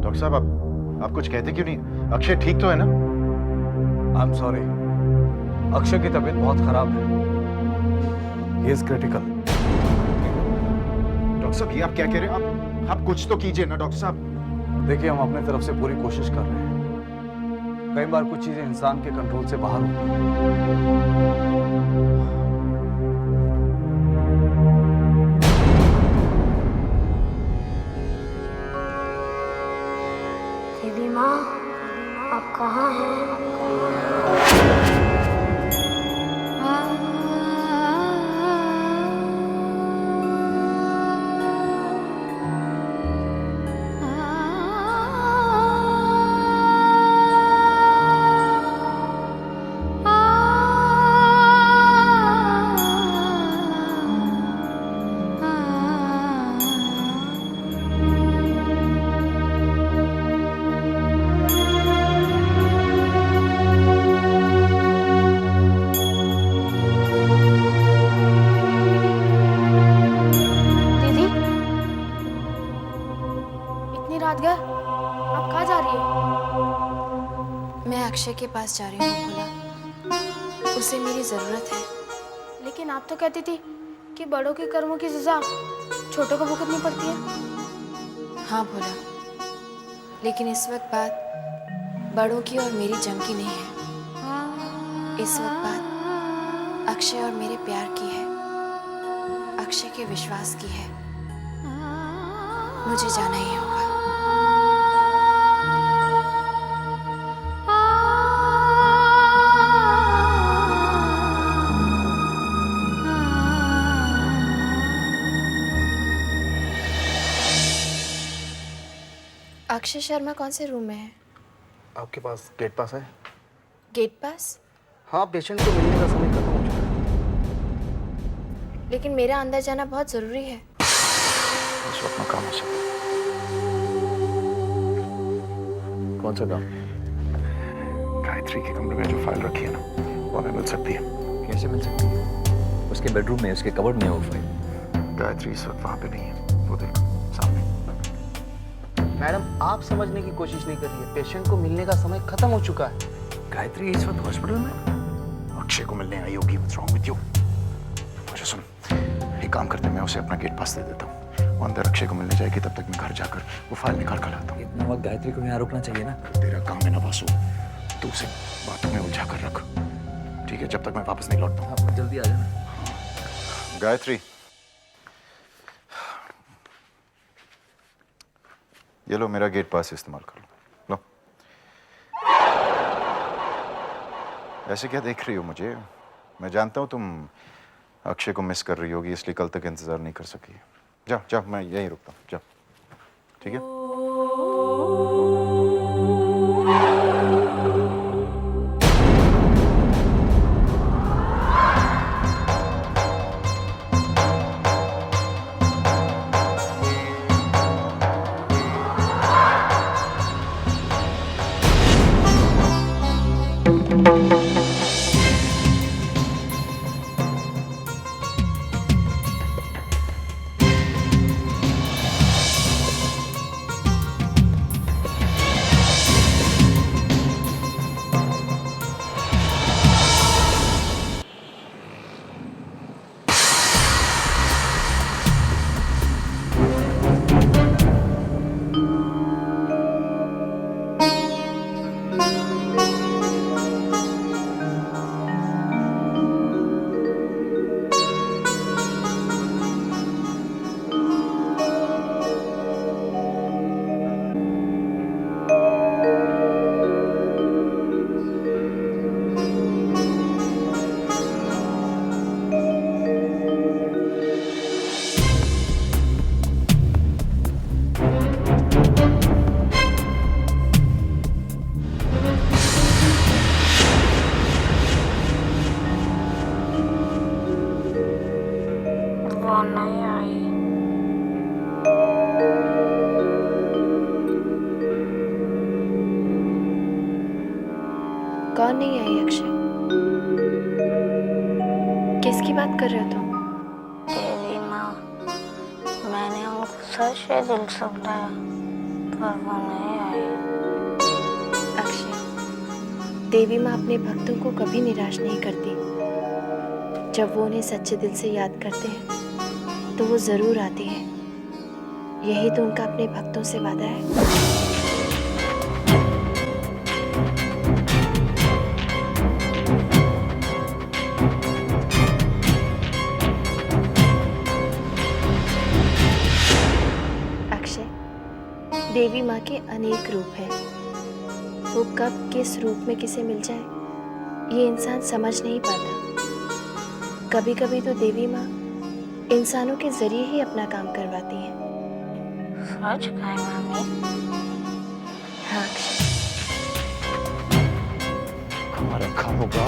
Doctor साहब आप कुछ कहते क्यों नहीं? अक्षय ठीक तो है ना? आई एम सॉरी, अक्षय की तबीयत बहुत खराब है। He is critical. डॉक्टर साहब ये आप क्या कह रहे हैं? आप कुछ तो कीजिए ना डॉक्टर साहब। देखिए, हम अपने तरफ से पूरी कोशिश कर रहे हैं। कई बार कुछ चीजें इंसान के कंट्रोल से बाहर होती हैं। दीदी माँ, आप कहाँ हैं? दीदी, इतनी रात गए, आप कहाँ जा रही है? मैं अक्षय के पास जा रही हूँ भोला, उसे मेरी ज़रूरत है। लेकिन आप तो कहती थी कि बड़ों के कर्मों की सजा छोटों को भुगतनी पड़ती है। हाँ भोला, लेकिन इस वक्त बात बड़ों की और मेरी जंग की नहीं है। इस वक्त बात अक्षय और मेरे प्यार की है, अक्षय के विश्वास की है। मुझे जाना ही होगा। अक्षय शर्मा कौन से रूम में है? आपके पास गेट पास है? गेट पास? हाँ, पेशेंट को मिलने का समय खत्म हो चुका है। लेकिन मेरा अंदर जाना बहुत ज़रूरी है। इस वक्त मैं काम हो सकता। कौन सा काम? गायत्री के कमरे में जो फाइल रखी है ना, वो हमें मिल सकती है। कैसे मिल सकती है? उसके बेडरूम में, उसके कबर्ड में है वो फाइल। गायत्री इस वक्त वहां पे नहीं है, वो देख सामने। मैडम, आप समझने की कोशिश नहीं करिए। पेशेंट को मिलने का समय खत्म हो चुका है। गायत्री इस वक्त हॉस्पिटल में अक्षय को मिलने आई होगी। What's wrong with you? मुझे सुन, एक काम करते हैं, मैं उसे अपना गेट पास दे देता हूँ। वो अंदर अक्षय को मिलने जाएगी, तब तक मैं घर जाकर वो फाइल निकाल कर लाता हूँ। इतना वक्त गायत्री को यहाँ रुकना चाहिए ना। तेरा काम है ना वासु, तू उसे बातों में उलझा कर रख, ठीक है? जब तक मैं वापस नहीं लौटता हूँ। आप जल्दी आ जाना। गायत्री, ये लो मेरा गेट पास इस्तेमाल कर लो। लो। ऐसे क्या देख रही हो मुझे? मैं जानता हूँ तुम अक्षय को मिस कर रही होगी, इसलिए कल तक इंतजार नहीं कर सकी। जाओ जाओ, मैं यहीं रुकता हूँ, जाओ, ठीक है? वो नहीं आई। कौन नहीं आई अक्षय? किसकी बात कर रहे हो तुम? तेरी माँ, मैंने उनको सच से दिल से बुलाया, पर वो नहीं आई। अक्षय, देवी माँ अपने भक्तों को कभी निराश नहीं करती। जब वो उन्हें सच्चे दिल से याद करते हैं तो वो जरूर आती है। यही तो उनका अपने भक्तों से वादा है। अक्षय, देवी माँ के अनेक रूप हैं। वो कब किस रूप में किसे मिल जाए ये इंसान समझ नहीं पाता। कभी कभी तो देवी माँ इंसानों के जरिए ही अपना काम करवाती है। सच कहा मामी? हाँ अक्षय। कहाँ रखा होगा?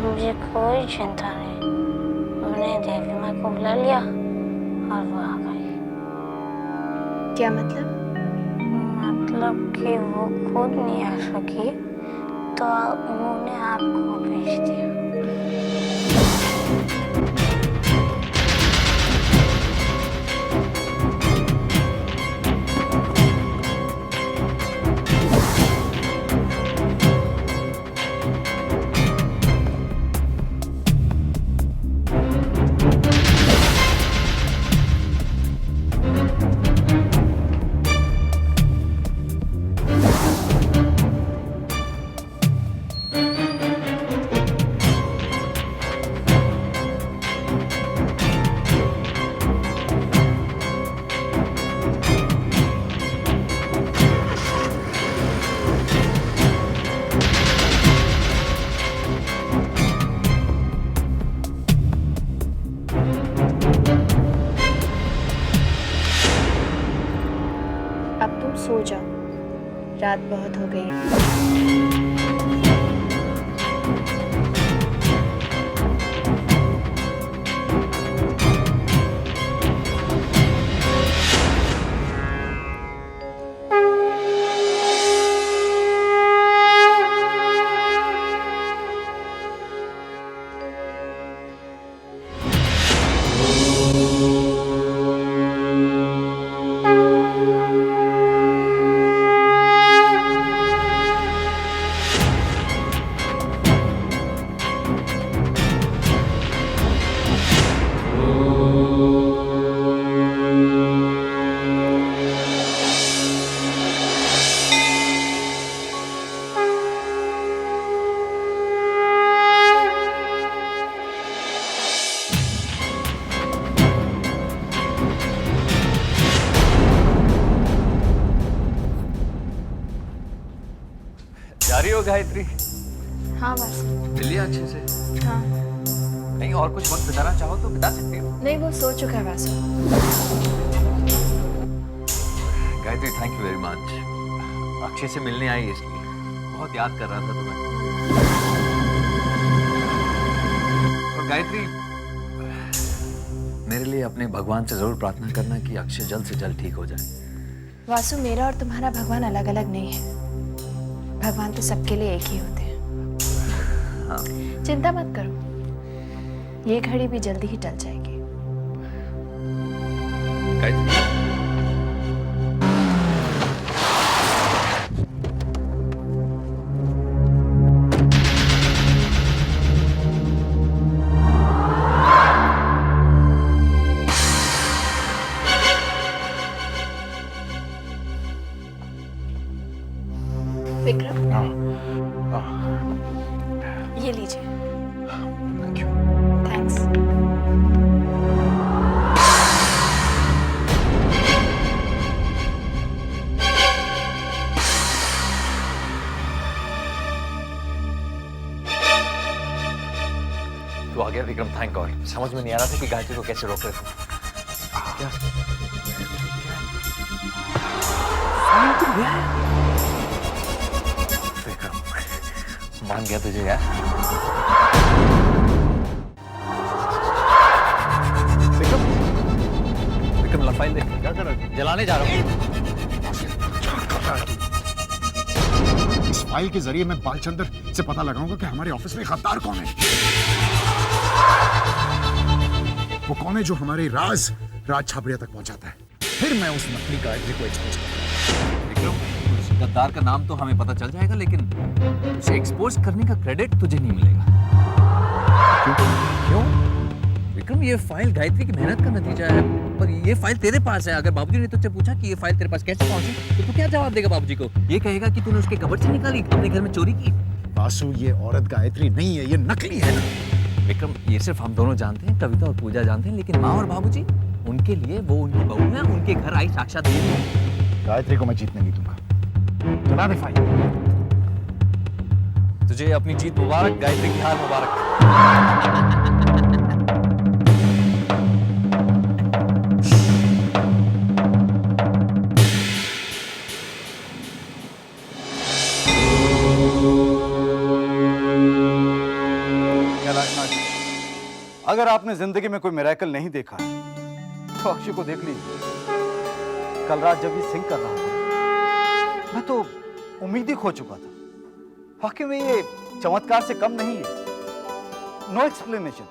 मुझे कोई चिंता नहीं, मैंने देवी माँ को बुला लिया और वो आ गई। क्या मतलब? मतलब कि वो खुद नहीं आ सकी तो उन्होंने आपको भेज दिया। अब तुम सो जाओ, रात बहुत हो गई है। जा रही हो गायत्री? हाँ वासु। मिल लिया अच्छे से? हाँ। नहीं और कुछ वक्त बिताना चाहो तो बिता सकती हो। नहीं, वो सो चुका है Vasu. Gayatri thank you very much. Akshay से मिलने आई इसलिए बहुत याद कर रहा था तुम्हें। और गायत्री मेरे लिए अपने भगवान से जरूर प्रार्थना करना कि अक्षय जल्द से जल्द ठीक हो जाए। वासु, मेरा और तुम्हारा भगवान अलग अलग नहीं है। भगवान तो सबके लिए एक ही होते हैं। हाँ। चिंता मत करो, ये घड़ी भी जल्दी ही टल जाएगी। गायत्री विक्रम, हाँ, ये लीजिए। Thank you. थैंक्स। तू आ गया विक्रम, थैंक गॉड। समझ में नहीं आ रहा था कि गायत्री को कैसे रोक रहे थे। क्या? विक्रम मान गया तुझे यार। विक्रम, विक्रम लफाइल देख। क्या कर रहा है? जलाने जा रहा हूँ। फाइल के जरिए मैं बालचंदर से पता लगाऊंगा कि हमारे ऑफिस में गद्दार कौन है। वो कौन है जो हमारे राज छाबड़िया तक पहुंचाता है। फिर मैं उस नकली गायत्री को एक्सपोज करूंगा। विक्रम, उस गद्दार का नाम तो हमें पता चल जाएगा, लेकिन उसे एक्सपोज करने का क्रेडिट तुझे नहीं मिलेगा। क्यों? विक्रम, ये फाइल गायत्री की मेहनत का नतीजा है, पर ये फाइल तेरे पास है। अगर बाबूजी ने तुझसे पूछा कि ये फाइल तेरे पास कैसे पहुंची, तो तू क्या जवाब देगा बाबूजी को? ये कहेगा कि तूने उसके कबर्ड से निकाली, अपने घर में चोरी की। वासु, ये औरत गायत्री नहीं है, ये नकली है ना। विक्रम, ये सिर्फ हम दोनों जानते हैं, कविता और पूजा जानते हैं, लेकिन माँ और बाबूजी, उनके लिए वो उनकी बहू है, उनके घर आई साक्षात देवी है। गायत्री को मैं जीतने नहीं दूंगा। चला दे फाइल। तुझे अपनी जीत मुबारक, गायत्री की हार मुबारक। अगर आपने जिंदगी में कोई मिरेकल नहीं देखा है तो अक्षय को देख लीजिए। कल रात जब ये सिंग कर रहा था, मैं तो उम्मीद ही खो चुका था। वाकई में ये चमत्कार से कम नहीं है। No explanation.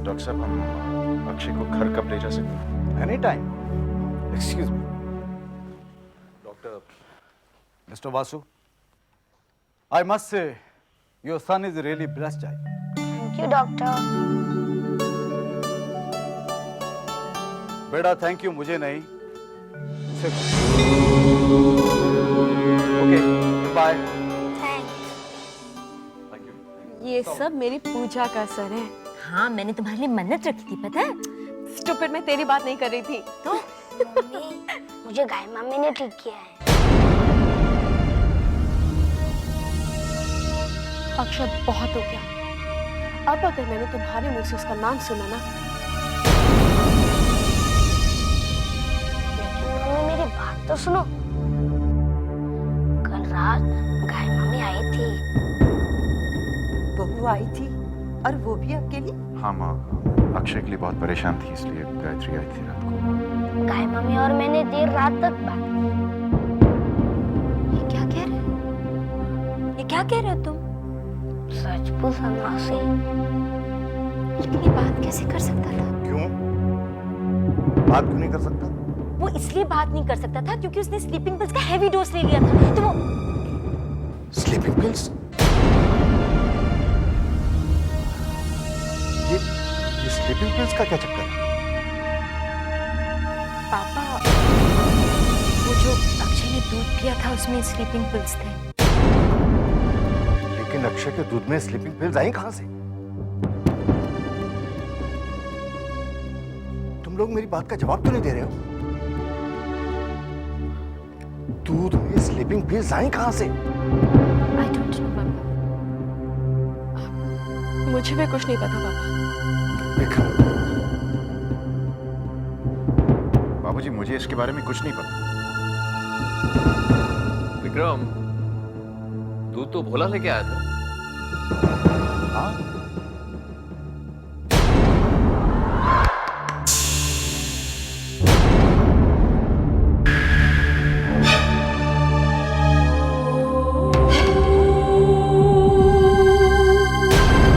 डॉक्टर साहब, हम अक्षय को घर कब ले जा सकते हैं? Any time. Excuse me doctor. Mister Vasu, I must say your son is really blessed child. Thank you doctor. बेटा थैंक यू मुझे नहीं, उसे। Okay, bye. ये सब मेरी पूजा का असर है। हाँ, मैंने तुम्हारे लिए मन्नत रखी थी, पता है? स्टूपिड, मैं तेरी बात नहीं कर रही थी। तो मुझे गाय मम्मी ने ठीक किया है। अक्षय, बहुत हो गया। अब अगर मैंने तुम्हारे मुंह से उसका नाम सुना ना, लेकिन मम्मी मेरी बात तो सुनो। कल रात गाय मम्मी आई थी। बहू आई थी और वो भी अकेली? हाँ माँ, अक्षय के लिए बहुत परेशान थी, इसलिए गायत्री आई थी रात को। गाय मम्मी और मैंने देर रात तक बात की। ये क्या कह रहे हो? ये क्या कह रहे हो तुम? सच पूछा मासी। लेकिन ये बात कैसे कर सकता था? क्यों? बात क्यों नहीं कर सकता? वो इसलिए बात नहीं कर सकता था क्योंकि उसने स्लीपिंग पिल्स का हेवी डोज ले लिया था। तो वो स्लीपिंग पिल्स? ये स्लीपिंग पिल्स का क्या चक्कर है? पापा, वो जो अक्षय ने दूध पिया था उसमें स्लीपिंग पिल्स थे। लेकिन अक्षय के दूध में स्लीपिंग पिल्स आई कहां से? तुम लोग मेरी बात का जवाब क्यों नहीं दे रहे हो? दूध में स्लीपिंग पिल्स आई कहां से? आई डोंट नो पापा। मुझे भी कुछ नहीं पता पापा। विक्रम, बाबूजी, मुझे इसके बारे में कुछ नहीं पता। विक्रम, दूध तो भोला लेके आया था। हाँ?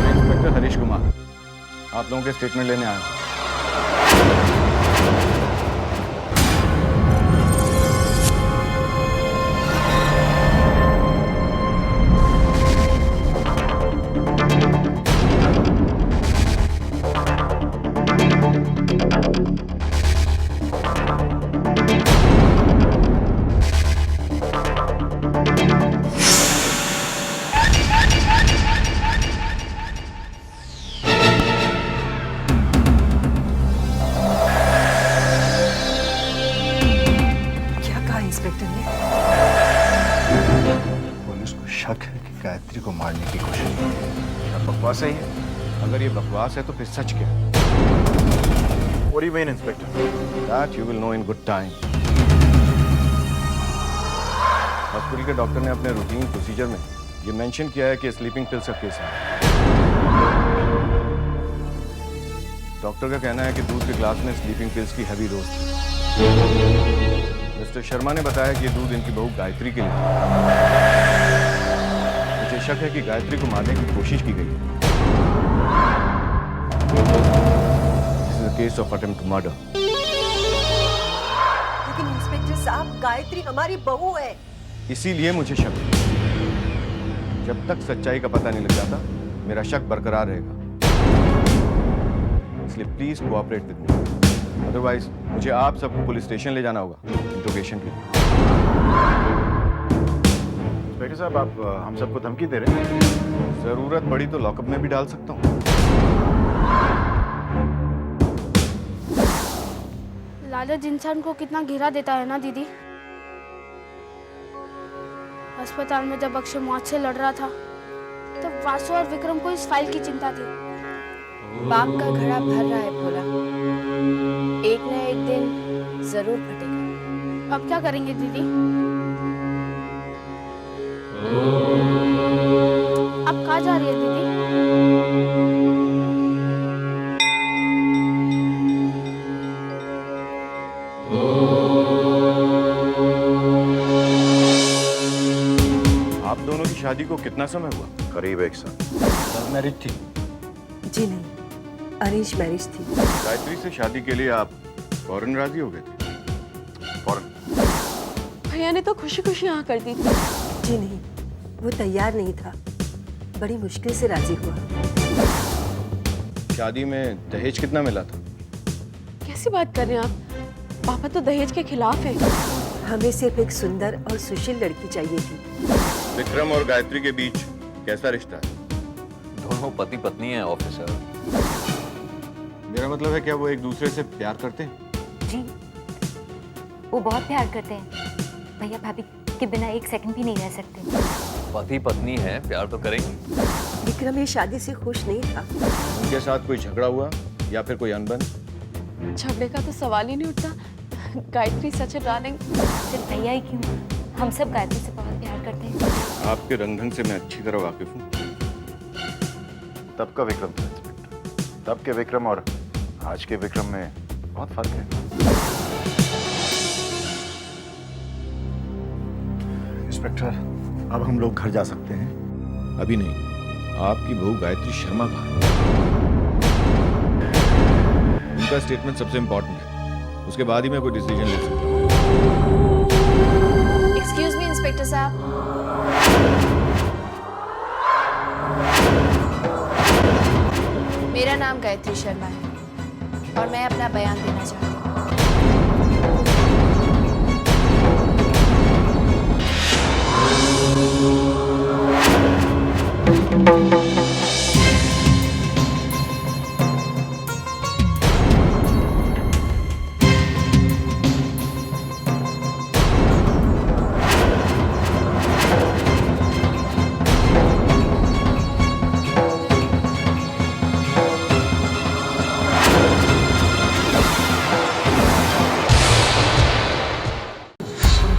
इंस्पेक्टर हरीश कुमार, आप लोगों के स्टेटमेंट लेने आया हूं। शक है कि गायत्री को मारने की कोशिश की है। क्या बकवास है ये? अगर ये बकवास है तो फिर सच क्या है? What do you mean, Inspector? That you will know in good time. Hospital के डॉक्टर ने अपने रूटीन प्रोसीजर में ये मेंशन किया है कि स्लीपिंग पिल्स का केस है। डॉक्टर का कहना है कि दूध के ग्लास में स्लीपिंग पिल्स की हैवी डोज थी। मिस्टर शर्मा ने बताया कि ये दूध इनकी बहू गायत्री के लिए है। मुझे शक है कि गायत्री को मारने की कोशिश की गई है। This is a case of attempt to murder. लेकिन इंस्पेक्टर साहब, गायत्री हमारी बहू है। इसीलिए मुझे शक है। जब तक सच्चाई का पता नहीं लग जाता मेरा शक बरकरार रहेगा। इसलिए please cooperate with me, otherwise मुझे आप सबको पुलिस स्टेशन ले जाना होगा इंट्रोगेशन के लिए। इंस्पेक्टर साहब, आप हम सबको धमकी दे रहे हैं? जरूरत पड़ी तो लॉकअप में भी डाल सकता हूँ। लालच इंसान को कितना घिरा देता है ना दीदी। अस्पताल में जब अक्षय मौत से लड़ रहा था तब वासु और विक्रम को इस फाइल की चिंता थी। पाप का घड़ा भर रहा है भोला, एक न एक दिन जरूर फटेगा। अब क्या करेंगे दीदी? अब कहाँ जा रही है दीदी? आप दोनों की शादी को कितना समय हुआ? करीब 1 साल। लव मैरिज थी? जी नहीं, अरेंज मैरिज थी। गायत्री से शादी के लिए आप फौरन राजी हो गए थे? फौरन? भैया ने तो खुशी खुशी हाँ कर दी थी। जी नहीं, वो तैयार नहीं था, बड़ी मुश्किल से राजी हुआ। शादी में दहेज कितना मिला था? कैसी बात कर रहे हैं आप? पापा तो दहेज के खिलाफ है। हमें सिर्फ एक सुंदर और सुशील लड़की चाहिए थी। विक्रम और गायत्री के बीच कैसा रिश्ता है? दोनों पति पत्नी है ऑफिसर। मेरा मतलब है, क्या वो एक दूसरे से प्यार करते हैं? जी, वो बहुत प्यार करते हैं। भैया भाभी के बिना एक सेकंड भी नहीं रह सकते। पति पत्नी है, प्यार तो करेंगे। विक्रम ये शादी से खुश नहीं था। उनके साथ कोई झगड़ा हुआ या फिर कोई अनबन? झगड़े का तो सवाल ही नहीं उठता। गायत्री सच है डार्लिंग। सिर्फ भैया ही क्यों, हम सब गायत्री से बहुत प्यार करते हैं। आपके रंग ढंग से मैं अच्छी तरह वाकिफ हूँ। तब का विक्रम था इंस्पेक्टर। तब के विक्रम और आज के विक्रम में बहुत फर्क है। इंस्पेक्टर, अब हम लोग घर जा सकते हैं? अभी नहीं। आपकी बहू गायत्री शर्मा कहाँ है? उनका स्टेटमेंट सबसे इम्पोर्टेंट है, उसके बाद ही मैं कोई डिसीजन ले सकता हूँ। एक्सक्यूज मी इंस्पेक्टर साहब। मेरा नाम गायत्री शर्मा है और मैं अपना बयान देना चाहती हूँ।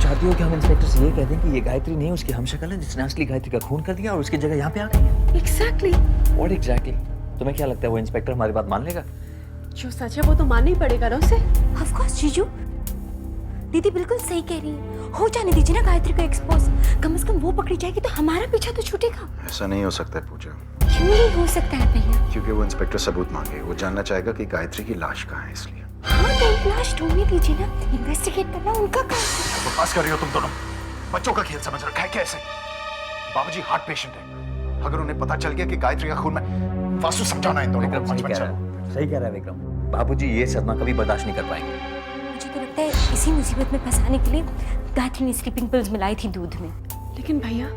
चाहती हो कि हम इंस्पेक्टर से ये कह दें कि ये गायत्री नहीं, उसकी हमशक्ल है जिसने असली गायत्री का खून कर दिया और उसकी जगह यहाँ पे आ गई है? एग्जैक्टली। What exactly? तुम्हें क्या लगता है वो इंस्पेक्टर हमारी बात मान लेगा? जो सच है वो तो मानना ही पड़ेगा ना उसे। ऑफ कोर्स जीजू, दीदी बिल्कुल सही कह रही है। हो जाने दीजिए ना गायत्री को एक्सपोज। कम से कम वो पकड़ी जाएगी तो हमारा पीछा तो छूटेगा। ऐसा नहीं हो सकता है पूजा, क्यों नहीं हो सकता है भैया? क्योंकि वो इंस्पेक्टर सबूत मांगे। वो जानना चाहेगा कि गायत्री की लाश कहाँ है, इसलिए। हाँ तो एक लाश ढूंढने दीजिए ना, इन्वेस्टिगेट करना उनका काम है। बकवास कर रही हो तुम दोनों। बच्चों का खेल समझ रखा है क्या ऐसे? बाबूजी हार्ट पेशेंट है। अगर उन्हें पता चल गया कि गायत्री का खून में, वासु समझाना इन दोनों को। सही कह रहा है विक्रम। बाबूजी ये सदमा कभी बर्दाश्त नहीं कर पाएंगे। मुझे तो लगता है इसी मुसीबत में फंसाने के लिए गायत्री ने स्लीपिंग पिल्स मिलाई थी दूध में। लेकिन भैया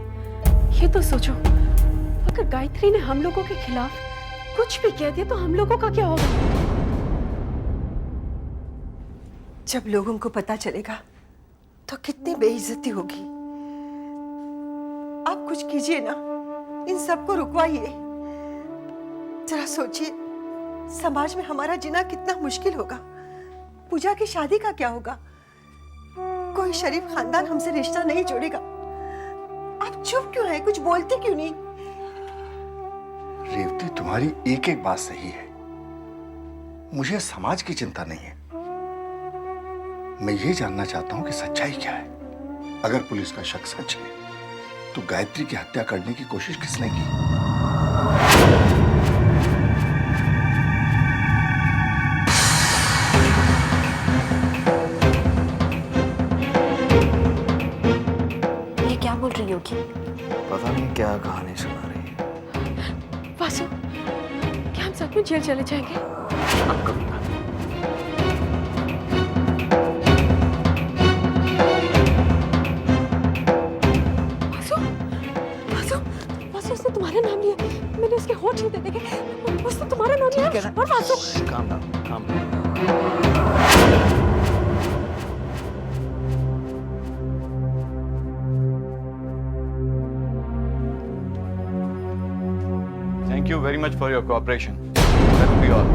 ये तो सोचो, अगर गायत्री ने हम लोगों के खिलाफ कुछ भी कह दिया तो हम लोगों का क्या होगा? जब लोगों को पता चलेगा तो कितनी बेइज्जती होगी। आप कुछ कीजिए ना, इन सबको रुकवाइए। जरा सोचिए, समाज में हमारा जीना कितना मुश्किल होगा। पूजा की शादी का क्या होगा? कोई शरीफ खानदान हमसे रिश्ता नहीं जोड़ेगा। आप चुप क्यों हैं? कुछ बोलते क्यों नहीं? रेवती, तुम्हारी एक एक बात सही है। मुझे समाज की चिंता नहीं है, मैं ये जानना चाहता हूं कि सच्चाई क्या है। अगर पुलिस का शक सच है तो गायत्री की हत्या करने की कोशिश किसने की? ये क्या बोल रही होगी? पता नहीं क्या कहानी सुना रही है। वासु, क्या हम सच में जेल चले जाएंगे? अब कविता, वासु, वासु, वासु, उसने तुम्हारा नाम लिया। मैंने उसके होठ छूते देखे। उसने तुम्हारा नाम लिया। और Vasu, calm down, calm down. Thank you very much for your cooperation. That will be all.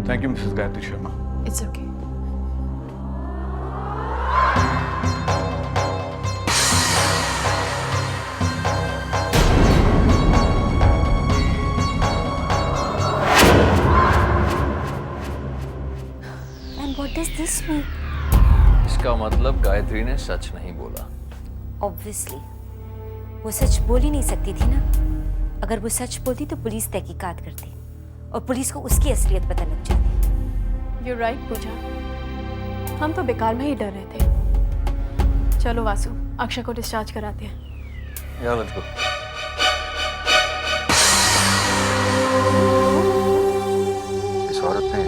Thank you, Mrs. Gayatri Sharma. It's okay. And what does this mean? इसका मतलब गायत्री ने सच नहीं बोला। Obviously, वो सच बोल ही नहीं सकती थी ना। अगर वो सच बोलती तो पुलिस तहकीकात करती और पुलिस को उसकी असलियत पता लग जाती। You're right, पूजा। हम तो बेकार में ही डर रहे थे। चलो वासु, अक्षय को डिस्चार्ज कराते हैं। Yeah, let's go. इस औरत ने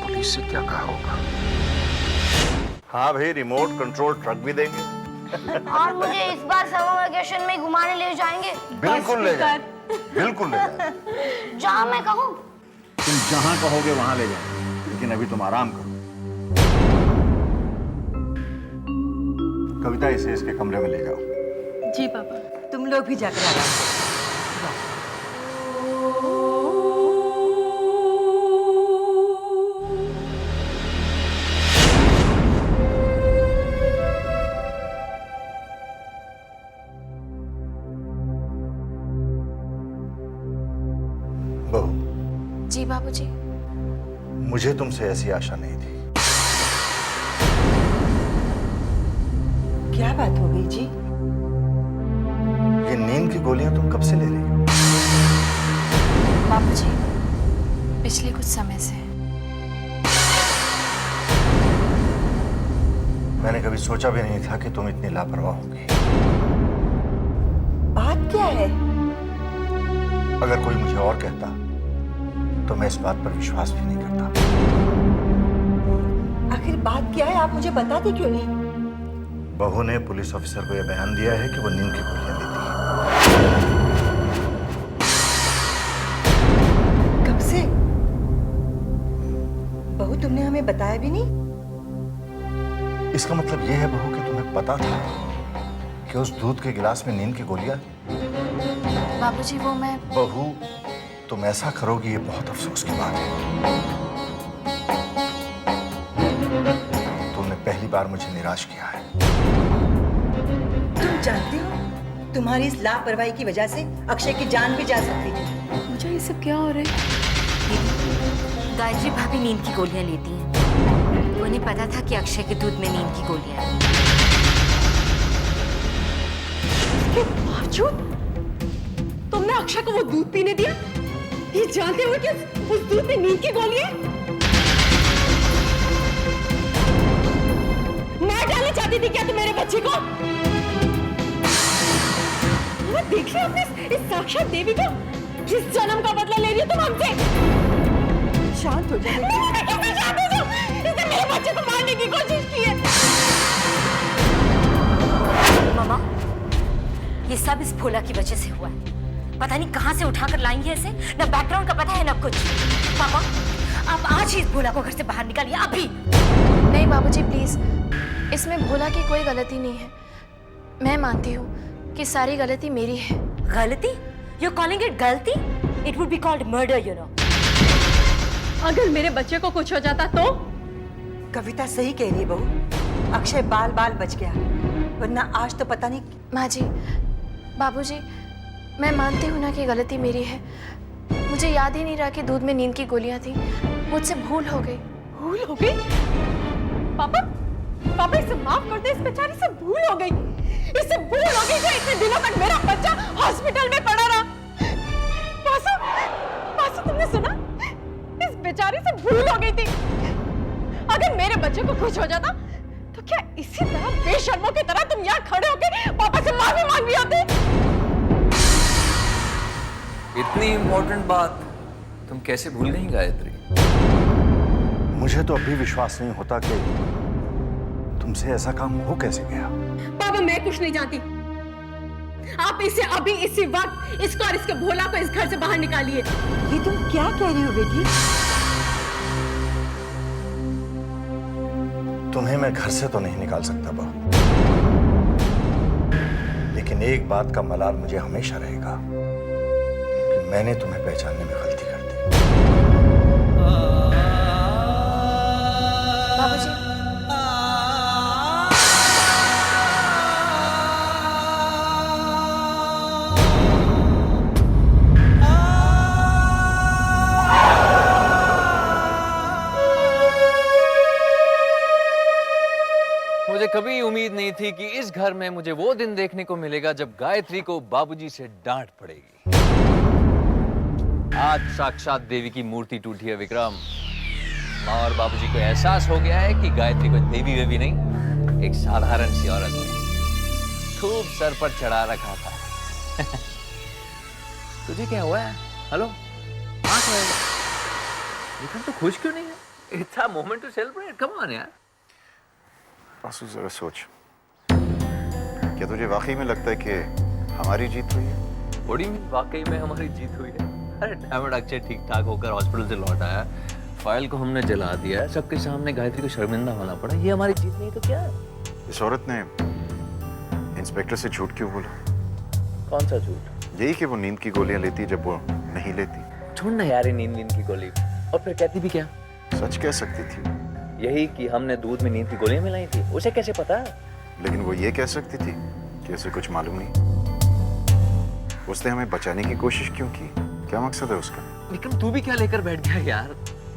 पुलिस से क्या कहा होगा? हाँ भाई, रिमोट कंट्रोल ट्रक भी देंगे। और मुझे इस बार समर वेकेशन में घुमाने ले जाएंगे। बिल्कुल ले जाएंगे, बिल्कुल ले जाएंगे। जहाँ मैं कहूँ। तुम जहां कहोगे वहां ले जाएंगे, लेकिन अभी तुम आराम करो। कविता, इसे इसके कमरे में ले जाओ। जी पापा। तुम लोग भी जाकर आराम करो। बहू, जी बाबूजी। मुझे तुमसे ऐसी आशा नहीं थी। क्या बात हो गई जी? ये नींद की गोलियां तुम कब से ले रही हो? बाबूजी, पिछले कुछ समय से। मैंने कभी सोचा भी नहीं था कि तुम इतनी लापरवाह होगी। बात क्या है? अगर कोई मुझे और कहता तो मैं इस बात पर विश्वास भी नहीं करता। आखिर बात क्या है? आप मुझे बताते क्यों नहीं? बहू ने पुलिस ऑफिसर को यह बयान दिया है कि वो नींद की गोलियां लेती है। कब से? बहू, तुमने हमें बताया भी नहीं? इसका मतलब यह है बहू कि तुम्हें पता था कि उस दूध के गिलास में नींद की गोलियां? बाबूजी, वो मैं। बहू, तुम ऐसा करोगी ये बहुत अफसोस की बात है। तुमने पहली बार मुझे निराश किया है। तुम जानती हो, तुम्हारी इस लापरवाही की वजह से अक्षय की जान भी जा सकती है। पूजा, ये सब क्या हो रहा है? गायत्री भाभी नींद की गोलियां लेती हैं। उन्हें पता था कि अक्षय के दूध में नींद की गोलियां हैं। इसके बावजूद तुमने अक्षय को वो दूध पीने दिया, ये जानते हुए कि उस दूध में नींद की गोलियां? मैं डालना चाहती थी क्या तुम मेरे बच्चे को? देख लिया आपने इस साक्षात देवी को, जिस जन्म का बदला ले रही हो तुम हमसे। शांत हो जाए। इसने मेरे बच्चे को मारने की कोशिश की है। मामा, ये सब इस भोला की वजह से हुआ है। पता नहीं कहां से उठाकर लाई है इसे। न बैकग्राउंड का पता है न कुछ। पापा, आप आज ही इस भोला को घर से बाहर निकालिए, अभी। नहीं बाबूजी, प्लीज। इसमें भोला की कोई गलती नहीं है। मैं मानती हूँ कि सारी गलती मेरी है। गलती? You're calling it गलती? It would be called murder, you know. अगर मेरे बच्चे को कुछ हो जाता तो? कविता सही कह रही है बहू। अक्षय बाल बाल बच गया, वरना आज तो पता नहीं। माँ जी, बाबूजी, मैं मानती हूँ ना कि गलती मेरी है। मुझे याद ही नहीं रहा कि दूध में नींद की गोलियां थी। मुझसे भूल हो गई। भूल हो गई? पापा पापा इसे माफ कर दे, इस बेचारी से भूल हो गई, इससे भूल हो गई जो इतने दिनों तक मेरा बच्चा हॉस्पिटल में पड़ा रहा। वासु, वासु तुमने सुना? इस बेचारी से भूल हो गई थी। अगर मेरे बच्चे को कुछ हो जाता तो क्या इसी तरह बेशर्मों की तरह तुम यहाँ खड़े होके पापा से माफी मांग भी आते? इतनी इंपॉर्टेंट बात तुम कैसे भूल गई गायत्री? मुझे तो अभी विश्वास नहीं होता कि तुमसे ऐसा काम हो कैसे गया। पापा मैं कुछ नहीं जानती, आप इसे अभी इसी वक्त इसको और इसके भोला को इस घर से बाहर निकालिए। ये तुम क्या कह रही हो बेटी? तुम्हें मैं घर से तो नहीं निकाल सकता बहू, लेकिन एक बात का मलाल मुझे हमेशा रहेगा कि मैंने तुम्हें पहचानने में गलती कर दी। बाबूजी, मुझे कभी उम्मीद नहीं थी कि इस घर में मुझे वो दिन देखने को मिलेगा जब गायत्री को बाबूजी से डांट पड़ेगी। आज साक्षात देवी की मूर्ति टूटी है विक्रम। माँ और बाबूजी को एहसास हो गया है कि गायत्री को देवी वेवी नहीं, एक साधारण सी औरत है। खूब सर पर चढ़ा रखा था। तुझे क्या हुआ है? हेलो, विक्रम तो खुश क्यों नहीं है? It's moment to celebrate, come on यार। वासु जरा सोच, क्या तुझे वाकई में लगता है कि हमारी जीत हुई है? बड़ी वाकई में हमारी जीत हुई है। अरे डायमंड अक्षय ठीक ठाक होकर हॉस्पिटल से लौट आया, फाइल को हमने जला दिया है, सबके सामने गायत्री को शर्मिंदा होना पड़ा। ये हमारी जीत नहीं तो क्या है? इस औरत ने इंस्पेक्टर से झूठ क्यों बोला? कौन सा झूठ? यही कि वो नींद की गोलियां लेती है जब वो नहीं लेती। छोड़ ना यार नींद की गोली। और फिर कहती भी क्या? सच कह सकती थी। यही कि हमने दूध में नींद की गोलियां मिलाई थी। उसे कैसे पता? लेकिन वो ये कह सकती थी कि उसे कुछ मालूम नहीं। उसने हमें बचाने की कोशिश क्यों की? क्या मकसद है उसका? विक्रम तू भी क्या लेकर बैठ गया यार?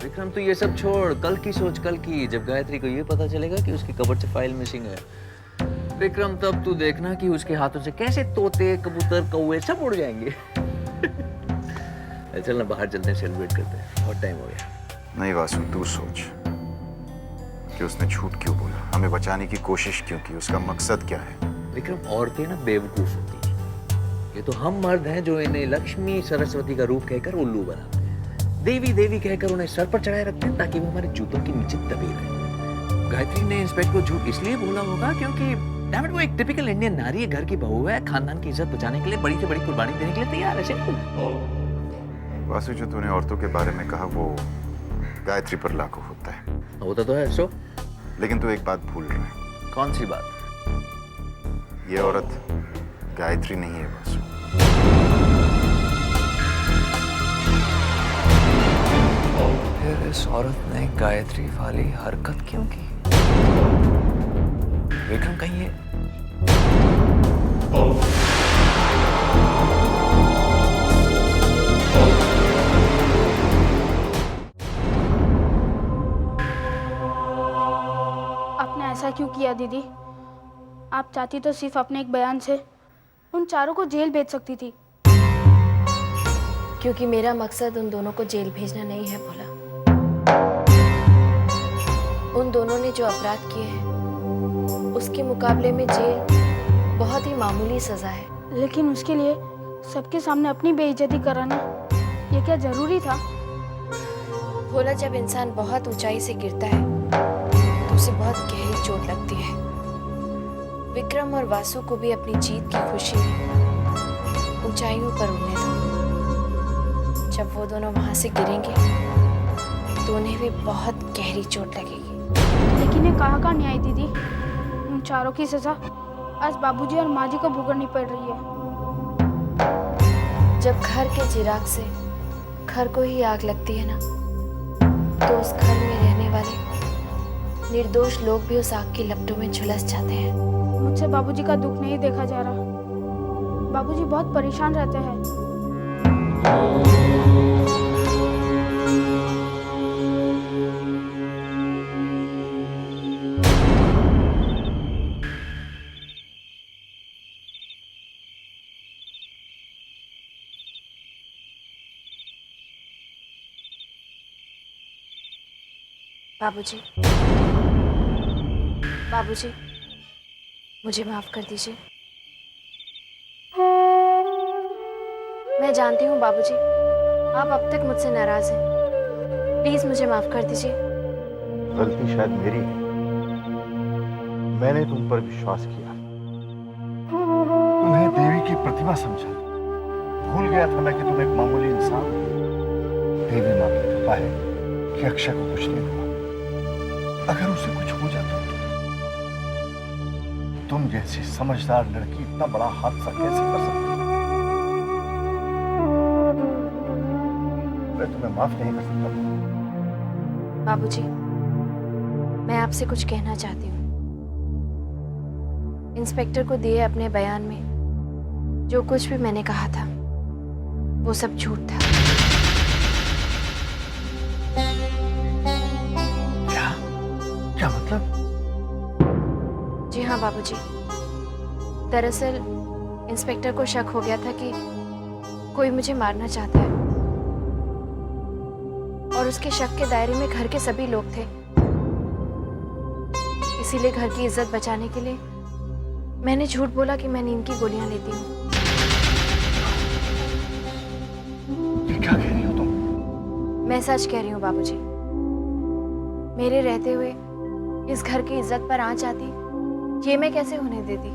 विक्रम तू ये सब छोड़, कल की सोच कल की। जब गायत्री को ये पता चलेगा कि उसकी कबर्ड से फाइल मिसिंग है, विक्रम तब तू देखना कि उसके हाथों से कैसे तोते, कबूतर, कौवे सब उड़ जाएंगे। चल ना बाहर चलते हैं, सेलिब्रेट करते हैं, बहुत टाइम हो गया। नहीं वासु, तू सोच कि उसने झूठ क्यों बोला, हमें बचाने की कोशिश क्यों की, उसका मकसद क्या है? विक्रम औरतें ना बेवकूफ होती है। ये तो हम मर्द हैं जो इन्हें लक्ष्मी सरस्वती का रूप कहकर उल्लू बनाते हैं, देवी देवी कहकर उन्हें सर पर चढ़ाए रखते हैं ताकि वो हमारे जूतों के नीचे दबे रहे। गायत्री ने इंस्पेक्टर को झूठ इसलिए बोला होगा क्योंकि डैमिट वो एक टिपिकल इंडियन नारी है, घर की बहू है, खानदान की इज्जत बचाने के लिए बड़ी से बड़ी कुर्बानी देने के लिए तैयार है। सिंपल। वासु, जो तूने औरतों के बारे में कहा वो गायत्री पर लागू होता है। होता तो है सो, लेकिन तू एक बात भूल रहा है। कौन सी बात? ये औरत गायत्री नहीं है वासु। फिर इस औरत ने गायत्री वाली हरकत क्यों की? विक्रम कहीं है? आपने ऐसा क्यों किया दीदी? आप चाहती तो सिर्फ अपने एक बयान से उन चारों को जेल भेज सकती थी। क्योंकि मेरा मकसद उन दोनों को जेल भेजना नहीं है भोला। उन दोनों ने जो अपराध किए हैं उसके मुकाबले में जेल बहुत ही मामूली सजा है। लेकिन उसके लिए सबके सामने अपनी बेइज्जती कराना ये क्या जरूरी था? भोला, जब इंसान बहुत ऊंचाई से गिरता है तो उसे बहुत गहरी चोट लगती है। विक्रम और वासु को भी अपनी जीत की खुशी में ऊंचाइयों पर उड़ने दो। जब वो दोनों वहां से गिरेंगे तो उन्हें भी बहुत गहरी चोट लगेगी। लेकिन ये कहाँ का न्याय दीदी? उन चारों की सजा आज बाबूजी और माँ जी को भुगतनी पड़ रही है। जब घर के चिराग से घर को ही आग लगती है ना, तो उस घर में रहने वाले निर्दोष लोग भी उस आग की लपटों में झुलस जाते हैं। मुझसे बाबूजी का दुख नहीं देखा जा रहा। बाबूजी बहुत परेशान रहते हैं। बाबूजी, बाबूजी, मुझे माफ कर दीजिए। मैं जानती हूँ बाबूजी, आप अब तक मुझसे नाराज हैं। प्लीज मुझे माफ कर दीजिए। गलती शायद मेरी है। मैंने तुम पर विश्वास किया, तुम्हें देवी की प्रतिभा समझा। भूल गया था मैं कि तुम एक मामूली इंसान हो। देवी माँ की कृपा है कि अक्षय को कुछ नहीं हुआ। अगर उसे कुछ हो जाता तो तुम जैसी समझदार लड़की इतना बड़ा हादसा कैसे कर सकती? मैं तुम्हें माफ नहीं कर सकता। बाबूजी, मैं आपसे कुछ कहना चाहती हूँ। इंस्पेक्टर को दिए अपने बयान में जो कुछ भी मैंने कहा था वो सब झूठ था। क्या मतलब? जी हाँ बाबूजी, दरअसल इंस्पेक्टर को शक हो गया था कि कोई मुझे मारना चाहता है और उसके शक के दायरे में घर के सभी लोग थे। इसीलिए घर की इज्जत बचाने के लिए मैंने झूठ बोला कि मैं नींद की गोलियां लेती हूँ। ये क्या कह रही हो तुम? मैं सच कह रही हूँ बाबूजी। मेरे रहते हुए इस घर की इज्जत पर आंच आती, ये मैं कैसे होने देती?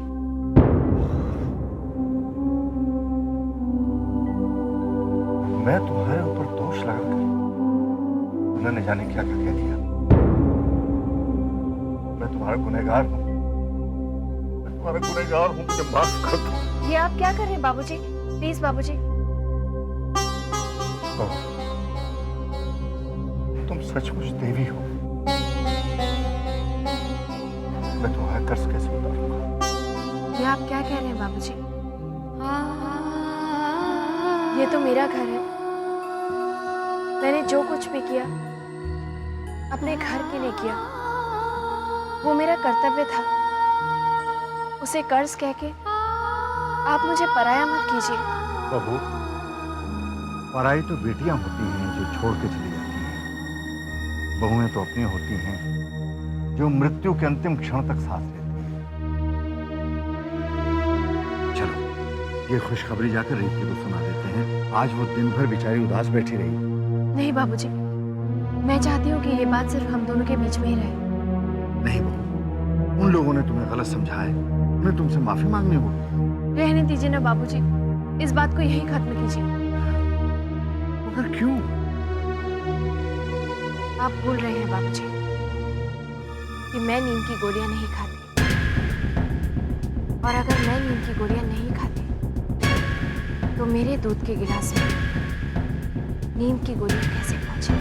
मैं तुम्हारे ऊपर दोष लगाकर उन्होंने जाने क्या क्या कह दिया। मैं तुम्हारा गुनहगार हूँ। मैं तुम्हारा गुनहगार हूँ, मुझे माफ कर दो। ये आप क्या कर रहे हैं बाबूजी? प्लीज बाबूजी। तुम सचमुच देवी हो। मैं तुम्हारा कर्ज कैसे उतारूंगा? ये आप क्या कह रहे हैं बाबूजी? ये तो मेरा घर है। मैंने जो कुछ भी किया अपने घर के लिए किया, वो मेरा कर्तव्य था। उसे कर्ज कह के आप मुझे पराया मत कीजिए। बहू, पराई तो बेटियां होती हैं जो छोड़ के चली जाती हैं। बहुएं तो अपनी होती हैं जो मृत्यु के अंतिम क्षण तक साथ रहती हैं। चलो, ये खुशखबरी जाकर रीति को सुना देते हैं। आज वो दिन भर बेचारी उदास बैठी रही। नहीं बाबूजी, मैं चाहती हूँ कि ये बात सिर्फ हम दोनों के बीच में ही रहे। नहीं बहू, उन लोगों ने तुम्हें गलत समझा है। उन्हें तुमसे माफी मांगनी होगी। रहने दीजिए ना बाबूजी, इस बात को यहीं खत्म कीजिए। मगर क्यों? आप भूल रहे हैं बाबूजी कि मैं नींद की गोलियां नहीं खाती। और अगर मैं नींद की गोलियां नहीं खाती तो मेरे दूध के गिलास में नींद की गोलियां कैसे पहुंचे?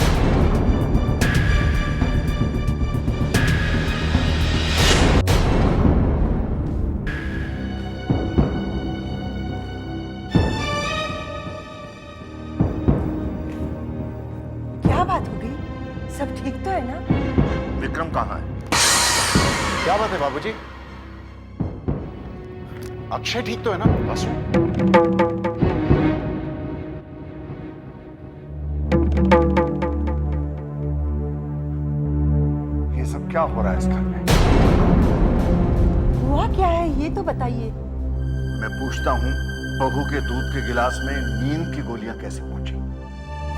क्या बात हो गई? सब ठीक तो है ना? विक्रम कहाँ है? क्या बात है बाबूजी? अक्षय ठीक तो है ना? बस ये सब क्या हो रहा है इस घर में? हुआ क्या है ये तो बताइए। मैं पूछता हूँ, बहू के दूध के गिलास में नींद की गोलियां कैसे पहुंची?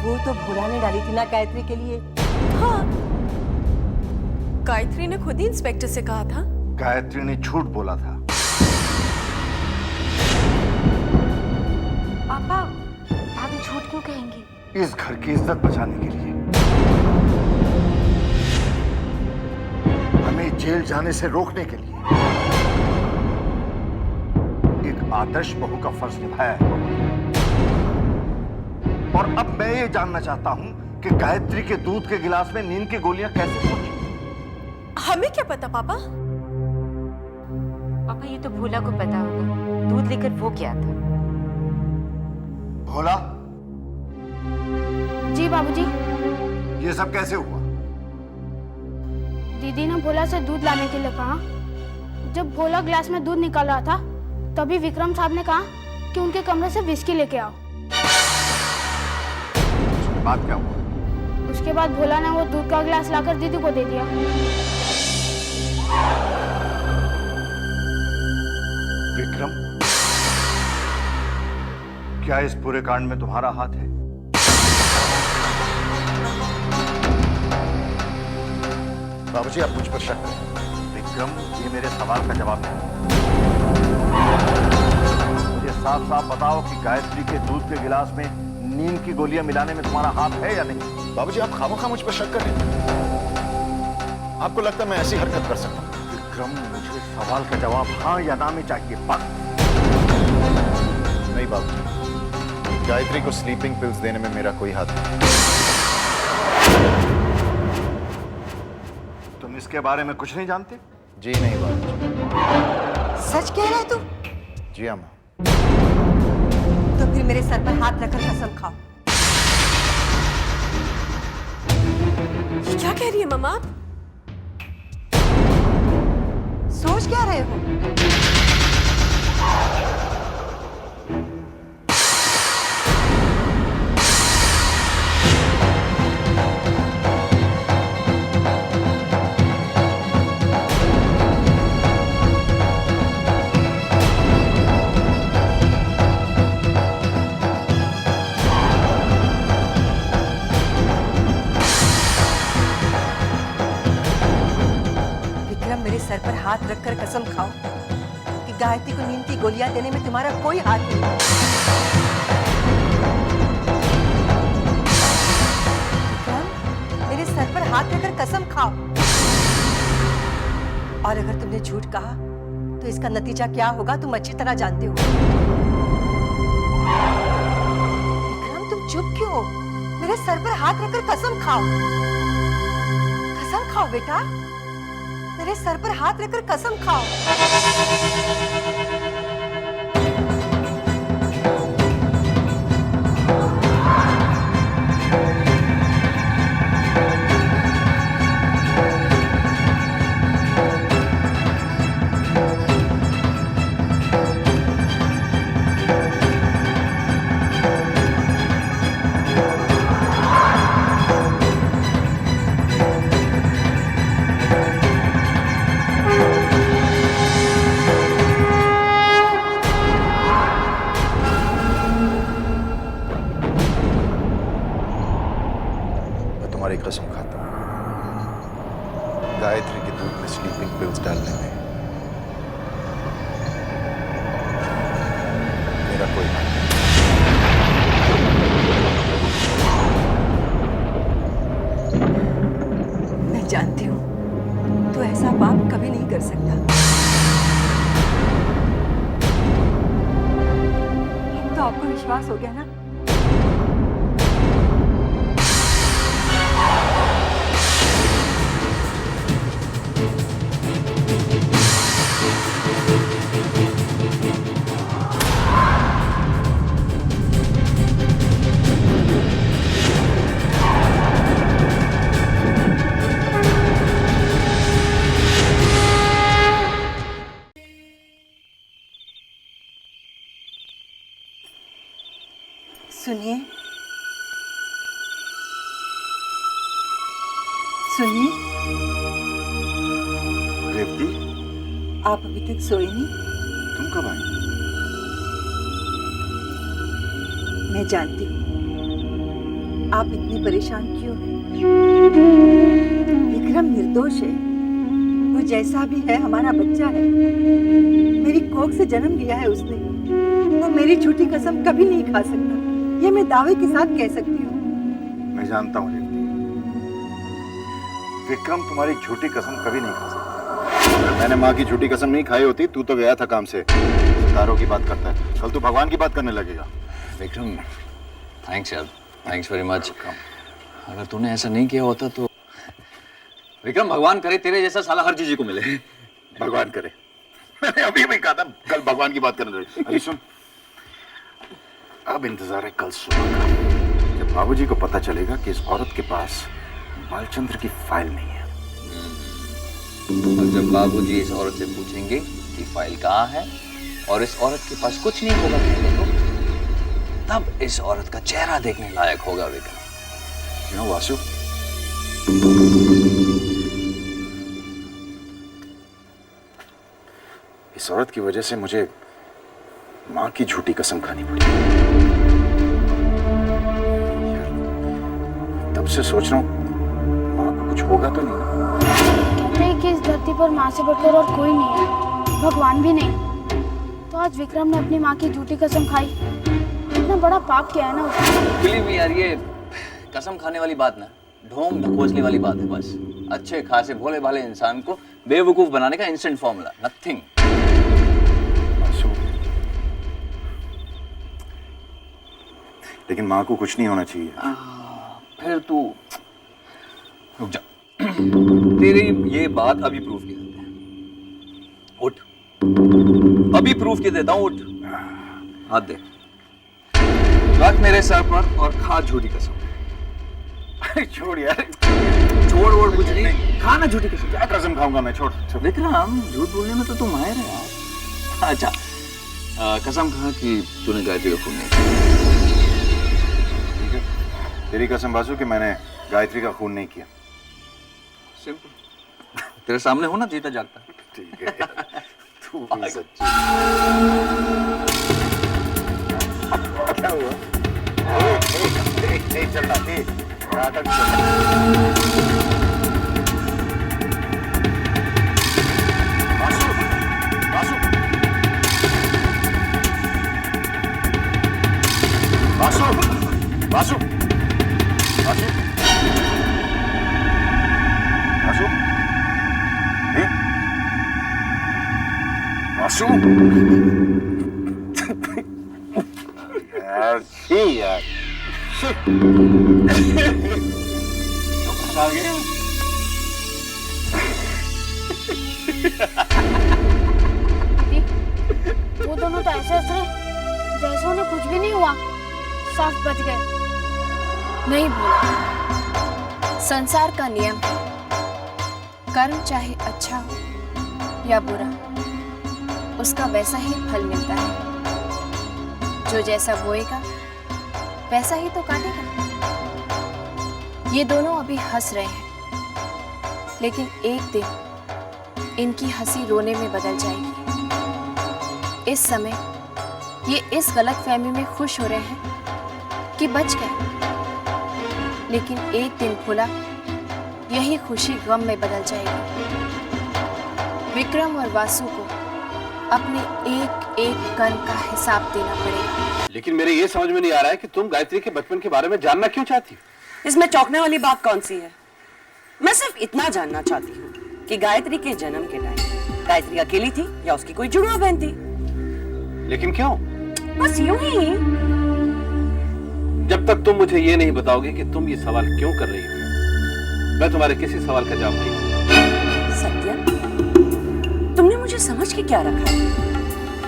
वो तो भोला ने डाली थी ना गायत्री के लिए। हाँ, गायत्री ने खुद ही इंस्पेक्टर से कहा था। गायत्री ने झूठ बोला था। पापा, आप ये झूठ क्यों कहेंगी? इस घर की इज्जत बचाने के लिए, हमें जेल जाने से रोकने के लिए एक आदर्श बहू का फर्ज निभाया है। और अब मैं ये जानना चाहता हूं कि गायत्री के दूध के गिलास में नींद की गोलियां कैसे पहुंची? हमें क्या पता पापा? पापा, ये तो भोला को पता होगा। दूध लेकर वो क्या था? भोला, जी बाबूजी। ये सब कैसे हुआ? दीदी ने भोला से दूध लाने के लिए कहा। जब भोला ग्लास में दूध निकाल रहा था तभी विक्रम साहब ने कहा कि उनके कमरे से विस्की लेके आओ। बात क्या हुआ? उसके बाद भोला ने वो दूध का गिलास लाकर दीदी को दे दिया। विक्रम, क्या इस पूरे कांड में तुम्हारा हाथ है? बाबूजी आप मुझ पर शक करें। विक्रम, ये मेरे सवाल का जवाब है। मुझे साफ साफ बताओ कि गायत्री के दूध के गिलास में नींद की गोलियां मिलाने में तुम्हारा हाथ है या नहीं? बाबूजी आप खामोखा मुझ पर शक कर रहे हैं। आपको लगता है मैं ऐसी हरकत कर सकता हूँ? विक्रम, मुझे सवाल का जवाब हाँ या ना में चाहिए, बस। नहीं बाबूजी, गायत्री को स्लीपिंग पिल्स देने में मेरा कोई हाथ नहीं। तुम इसके बारे में कुछ नहीं जानते? जी नहीं बाबूजी। सच कह रहे तू? जी अम्मा। तो फिर मेरे सर पर हाथ रखकर कसम खाओ। ये क्या कह रही है मम्मा? सोच क्या रहे हो? मेरे सर पर हाथ रखकर कसम खाओ कि गायत्री को नींद की गोलियां देने में तुम्हारा कोई हाथ नहीं। विक्रम, मेरे सर पर हाथ रखकर कसम खाओ। और अगर तुमने झूठ कहा तो इसका नतीजा क्या होगा तुम अच्छी तरह जानते हो। विक्रम, तुम चुप क्यों हो? मेरे सर पर हाथ रखकर कसम खाओ। कसम खाओ बेटा, मेरे सर पर हाथ रखकर कसम खाओ। तुम्हारी कसम खाता हूं, गायत्री के दूध में स्लीपिंग पिल्स डालने में मेरा कोई हाथ नहीं। मैं जानती हूँ तू ऐसा पाप कभी नहीं कर सकता। तो आपको विश्वास हो गया ना? सुनिए, सुनिए। रेवती, आप अभी तक सोए नहीं? तुम कब आई? मैं जानती हूँ आप इतनी परेशान क्यों हैं। विक्रम निर्दोष है, वो जैसा भी है हमारा बच्चा है। मेरी कोख से जन्म लिया है उसने। वो मेरी झूठी कसम कभी नहीं खा सकता, ये मैं दावे के साथ कह सकती हूँ। मैं जानता हूँ रेवती, विक्रम तुम्हारी झूठी कसम कभी नहीं खा सकता। मैंने माँ की झूठी कसम नहीं खाई होती, तू तो गया था काम से। सितारों की बात करता है, कल तू भगवान की बात करने लगेगा। विक्रम, थैंक्स यार, थैंक्स वेरी मच। अगर तूने ऐसा नहीं किया होता तो विक्रम, भगवान करे तेरे जैसा साला हर चीज को मिले। भगवान करे, मैंने अभी भी कहा था कल भगवान की बात करने लगे। अरे सुन, अब इंतजार है कल सुबह का, जब बाबूजी को पता चलेगा कि इस औरत के पास बालचंद्र की फाइल नहीं है। और जब बाबूजी इस औरत से पूछेंगे कि फाइल कहाँ है और इस औरत के पास कुछ नहीं होगा कहने को, तब इस औरत का चेहरा देखने लायक होगा विक्रम। वासु, इस औरत की वजह से मुझे मां की झूठी कसम खानी पड़ी। यार, तब से सोच रहा हूं मां को कुछ होगा तो नहीं ना? कहते हैं कि इस धरती पर माँ से बढ़कर और कोई नहीं है, भगवान भी नहीं। तो आज विक्रम ने अपनी माँ की झूठी कसम खाई। इतना बड़ा पाप किया है ना उसने। बिलीव मी यार, ये कसम खाने वाली बात ना, ढोंग ढकोसले वाली बात है बस। अच्छे खासे भोले भाले इंसान को बेवकूफ बनाने का इंस्टेंट फॉर्मूला, नथिंग। लेकिन माँ को कुछ नहीं होना चाहिए। फिर तू रुक जा, तेरी ये बात अभी प्रूफ की देते हैं। उठ, अभी प्रूफ की देता हूं, उठ, हाथ दे, रख मेरे सर पर और खा झूठी कसम। छोड़ यार, छोड़ वोड़ कुछ नहीं, खाना झूठी कसम। क्या कसम खाऊंगा मैं? छोड़ छोड़। विक्रम, झूठ बोलने में तो तू माहिर है यार। अच्छा, कसम खा कि तूने गायत्री का खून नहीं किया। ठीक है, तेरी कसम बाजू कि मैंने गायत्री का खून नहीं किया। सिंपल, तेरे सामने हो ना जीता जागता। ठीक है यार, तू भी सच्ची। क्या हुआ? चल रहा थी नाटक। वासु, वासु, वासु, वासु, वासु, वासु, वासु। यार, छी यार। आ गया। दीदी, वो दोनों तो ऐसे हंस रहे जैसे उन्हें कुछ भी नहीं हुआ। साफ बच गए। नहीं भूला, संसार का नियम है, कर्म चाहे अच्छा हो या बुरा, उसका वैसा ही फल मिलता है। जो जैसा बोएगा वैसा ही तो काटेगा। ये दोनों अभी हंस रहे हैं, लेकिन एक दिन इनकी हंसी रोने में बदल जाएगी। इस समय ये इस गलतफहमी में खुश हो रहे हैं कि बच गए, लेकिन एक दिन खुला यही खुशी गम में बदल जाएगी। विक्रम और वासु को अपने एक एक कर्म का हिसाब देना पड़ेगा। लेकिन मेरे ये समझ में नहीं आ रहा है कि तुम गायत्री के बचपन के बारे में जानना क्यों चाहती हो? इसमें चौंकने वाली बात कौन सी है? मैं सिर्फ इतना जानना चाहती हूँ कि गायत्री के जन्म के टाइम गायत्री अकेली थी या उसकी कोई जुड़वा बहन थी? लेकिन क्यों? बस यूं ही। जब तक तुम मुझे ये नहीं बताओगे कि तुम ये सवाल क्यों कर रही हो, मैं तुम्हारे किसी सवाल का जवाब नहीं दूंगा। सत्या, तुमने मुझे समझ के क्या रखा है?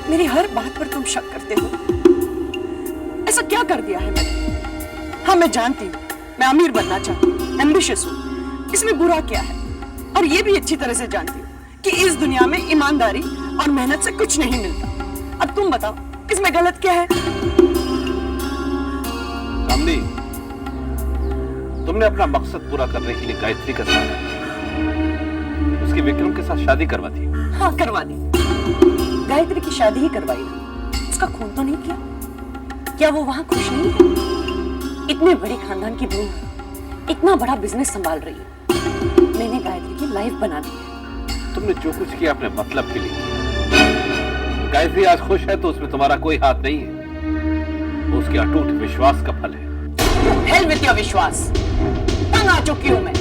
मेरी हर बात पर तुम शक करते हो। ऐसा क्या कर दिया है मैंने? हाँ, मैं जानती हूँ मैं अमीर बनना चाहती हूँ, एम्बिशियस हूँ। इसमें बुरा क्या है? और ये भी अच्छी तरह से जानती हूँ कि इस दुनिया में ईमानदारी और मेहनत से कुछ नहीं मिलता। अब तुम बताओ, इसमें गलत क्या है? कामनी, तुमने अपना मकसद पूरा करने के लिए गायत्री का साथ दिया, उसकी विक्रम के साथ शादी करवा दी। हाँ, करवा दी। गायत्री की शादी ही करवाई ना, उसका खून तो नहीं किया। क्या वो वहां खुश नहीं है? इतने बड़े खानदान की बहू है, इतना बड़ा बिजनेस संभाल रही है। मैंने गायत्री की लाइफ बना दी है। तुमने जो कुछ किया अपने मतलब के लिए किया। गायत्री आज खुश है तो उसमें तुम्हारा कोई हाथ नहीं है, वो उसके अटूट विश्वास का फल है। हेल विद योर विश्वास। तंग आ चुकी हूं मैं।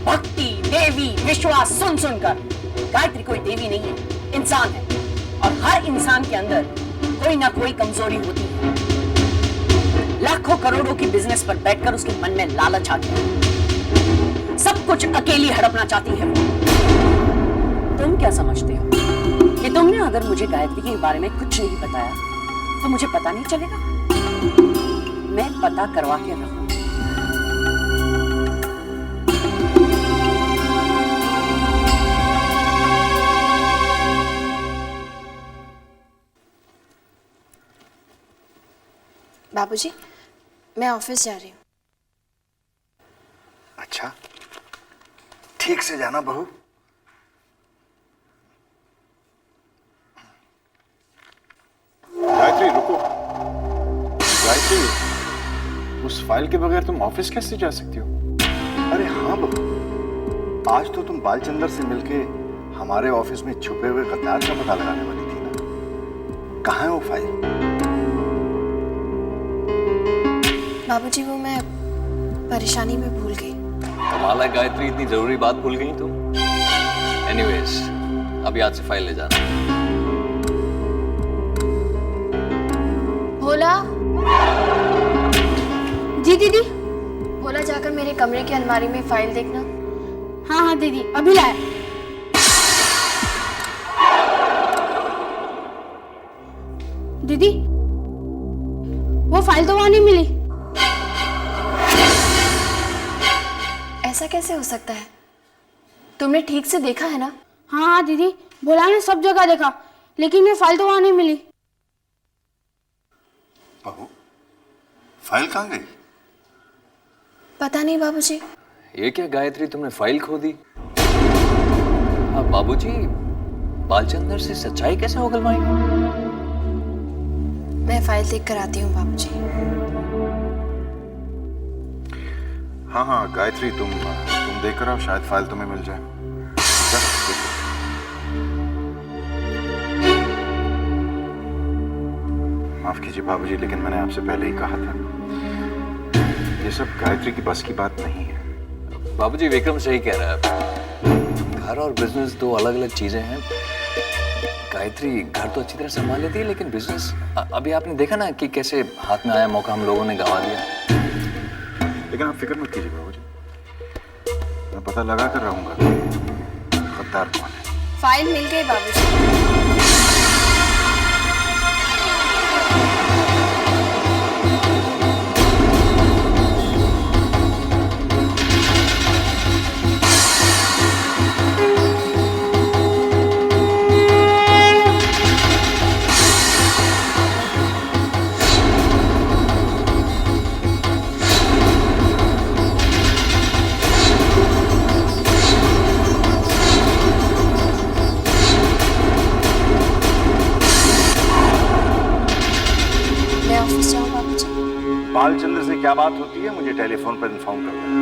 भक्ति, देवी, विश्वास सुन सुनकर। गायत्री कोई देवी नहीं है, इंसान है, और हर इंसान के अंदर कोई ना कोई कमजोरी होती है। लाखों करोड़ों की बिजनेस पर बैठकर उसके मन में लालच आ गया। सब कुछ अकेली हड़पना चाहती है वो। तुम क्या समझते हो कि तुमने अगर मुझे गायत्री के बारे में कुछ नहीं बताया तो मुझे पता नहीं चलेगा? मैं पता करवा के रहूं। बाबूजी, मैं ऑफिस जा रही हूँ। अच्छा, ठीक से जाना बहू। गायत्री रुको। गायत्री, उस फाइल के बगैर तुम ऑफिस कैसे जा सकती हो? अरे हाँ बहू, आज तो तुम बालचंदर से मिलके हमारे ऑफिस में छुपे हुए गद्दार का पता लगाने वाली थी ना। कहाँ है वो फाइल? बाबूजी, वो मैं परेशानी में भूल गई। कमाल है गायत्री, इतनी जरूरी बात भूल गई तुम। एनीवेज, अब याद से फाइल ले जाना। भोला। जी दीदी। भोला, जाकर मेरे कमरे की अलमारी में फाइल देखना। हाँ हाँ दीदी, अभी लाया। दीदी, वो फाइल तो वहां नहीं मिली। ऐसा कैसे हो सकता है? तुमने ठीक से देखा है ना? हाँ हाँ दीदी, भोला ने सब जगह देखा, लेकिन ये फाइल तो वहां नहीं मिली। बहू, फाइल कहाँ गई? पता नहीं बाबूजी। ये क्या गायत्री, तुमने फाइल खो दी? अब बाबूजी, बालचंदर से सच्चाई कैसे उगलवाएंगे? मैं फाइल देख कर आती हूँ बाबूजी। हाँ हाँ गायत्री, तुम देख कर आओ, शायद फाइल तुम्हें मिल जाए। माफ कीजिए बाबूजी, लेकिन मैंने आपसे पहले ही कहा था, ये सब गायत्री की बस की बात नहीं है। बाबूजी, विक्रम सही कह रहा है। घर और बिजनेस दो अलग अलग चीजें हैं। गायत्री घर तो अच्छी तरह संभाल लेती है, लेकिन बिजनेस अभी आपने देखा ना कि कैसे हाथ में आया मौका हम लोगों ने गंवा दिया। लेकिन आप फिक्र मत कीजिए बाबूजी, मैं पता लगा कर रहूंगा गद्दार कौन है। फाइल मिल गई बाबूजी। बालचंद्र से क्या बात होती है, मुझे टेलीफोन पर इन्फॉर्म कर देना।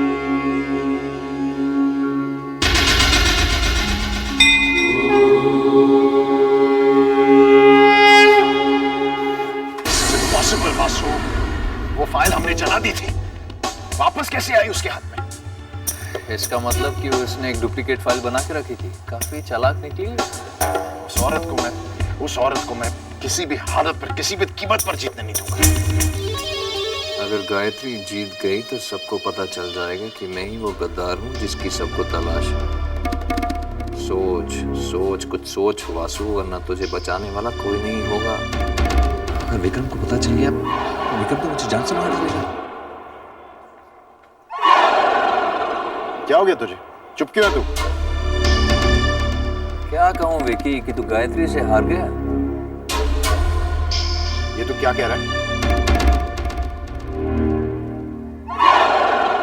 इम्पॉसिबल वासु, वो फाइल हमने जला दी थी, वापस कैसे आई उसके हाथ में? इसका मतलब कि उसने एक डुप्लीकेट फाइल बना के रखी थी। काफी चालाक निकली। उस औरत को मैं किसी भी हालत पर, किसी भी कीमत पर जीतने नहीं दूंगा। अगर गायत्री जीत गई तो सबको पता चल जाएगा कि मैं ही वो गद्दार हूँ जिसकी सबको तलाश है। सोच सोच, कुछ सोच वासु, वरना तुझे बचाने वाला कोई नहीं होगा। अगर विक्रम को पता चल गया, विक्रम तो मुझे जान से मार देगा। क्या हो गया तुझे? चुप क्यों है तू? क्या कहूँ विकी कि तू गायत्री से हार गया। ये तू क्या कह रहा है?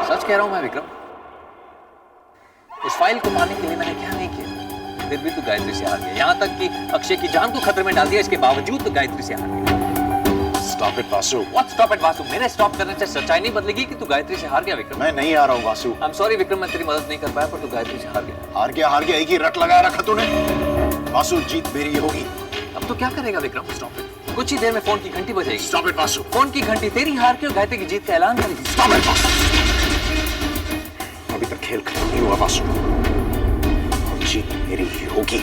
सच कह रहा हूं मैं विक्रम। उस फाइल को पाने के लिए मैंने क्या नहीं किया, फिर भी तू गायत्री से हार गया। यहां तक कि अक्षय की जान को खतरे में डाल दिया, इसके बावजूद तू गायत्री से हार गया। Stop it Vasu. What stop it Vasu? मेरे स्टॉप करने से सच्चाई नहीं बदलेगी कि तू गायत्री से हार गया विक्रम। मैं नहीं आ रहा हूँ Vasu. I am sorry Vikram, मैं तेरी मदद नहीं कर पाया, पर तू गायत्री से हार गया। हार गया एक ही रट लगा रखा तूने। वासु, जीत मेरी होगी। अब तो क्या करेगा विक्रम? Stop it. कुछ ही देर में फोन की घंटी बजेगी। Stop it Vasu. फोन की घंटी तेरी हार के और गायत्री की जीत का ऐलान करेगी। Stop it Vasu. अभी तक खेल खत्म नहीं हुआ वासु, और जीत मेरी ही होगी।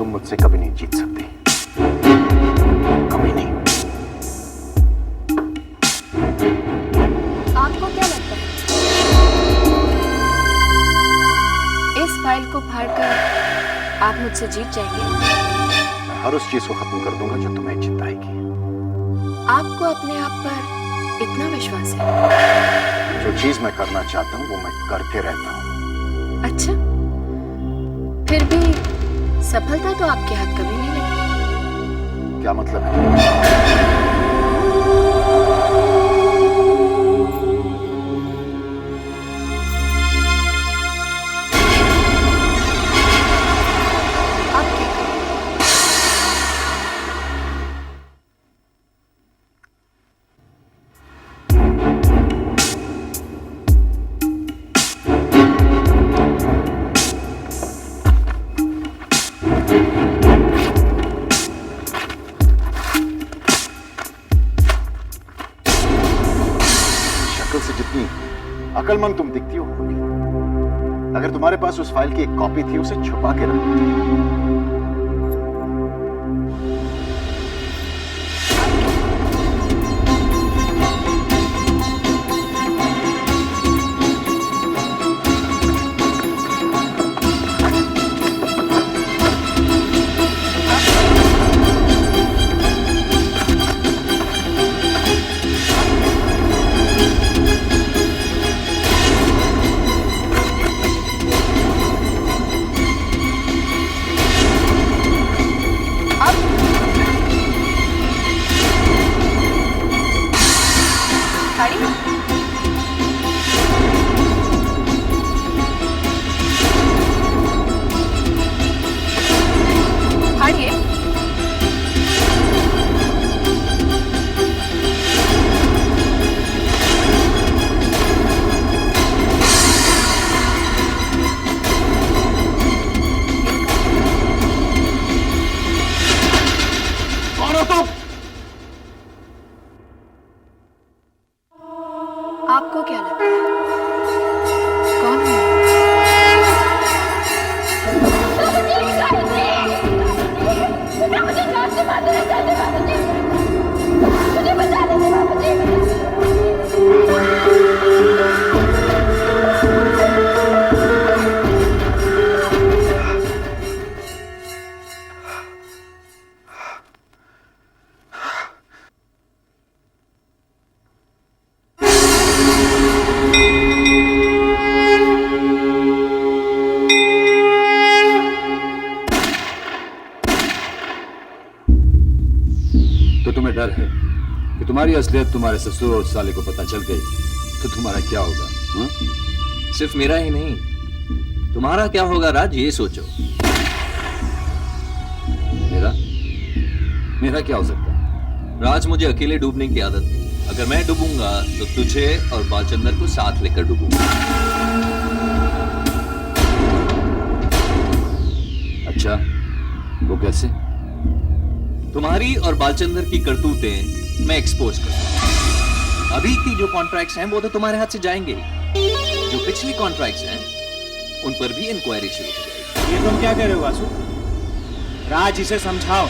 तुम मुझसे कभी नहीं जीत सकती, कभी नहीं। आपको क्या लगता है इस फाइल को फाड़कर आप मुझसे जीत जाएंगे? मैं हर उस चीज को खत्म कर दूंगा जो तुम्हें चिताएगी। आपको अपने आप पर इतना विश्वास है? जो चीज मैं करना चाहता हूं वो मैं करके रहता हूं। अच्छा, फिर भी सफलता तो आपके हाथ कभी नहीं लगी। क्या मतलब है? अकलमंद तुम दिखती हो, अगर तुम्हारे पास उस फाइल की एक कॉपी थी उसे छुपा के रख दी। आपको क्या लगता है कौन हूं तुम्हें डर है कि तुम्हारी असलियत तुम्हारे ससुर और साले को पता चल गई तो तुम्हारा क्या होगा? हा? सिर्फ मेरा ही नहीं, तुम्हारा क्या होगा राज, ये सोचो। मेरा क्या हो सकता है? राज, मुझे अकेले डूबने की आदत नहीं। अगर मैं डूबूंगा तो तुझे और बालचंदर को साथ लेकर डूबूंगा। अच्छा, वो कैसे? तुम्हारी और बालचंदर की करतूतें मैं एक्सपोज करूंगा। अभी की जो कॉन्ट्रैक्ट्स हैं वो तो तुम्हारे हाथ से जाएंगे, जो पिछले कॉन्ट्रैक्ट्स हैं उन पर भी इंक्वायरी शुरू हो जाएगी। ये तुम क्या कह रहे हो वासु? राज, इसे समझाओ।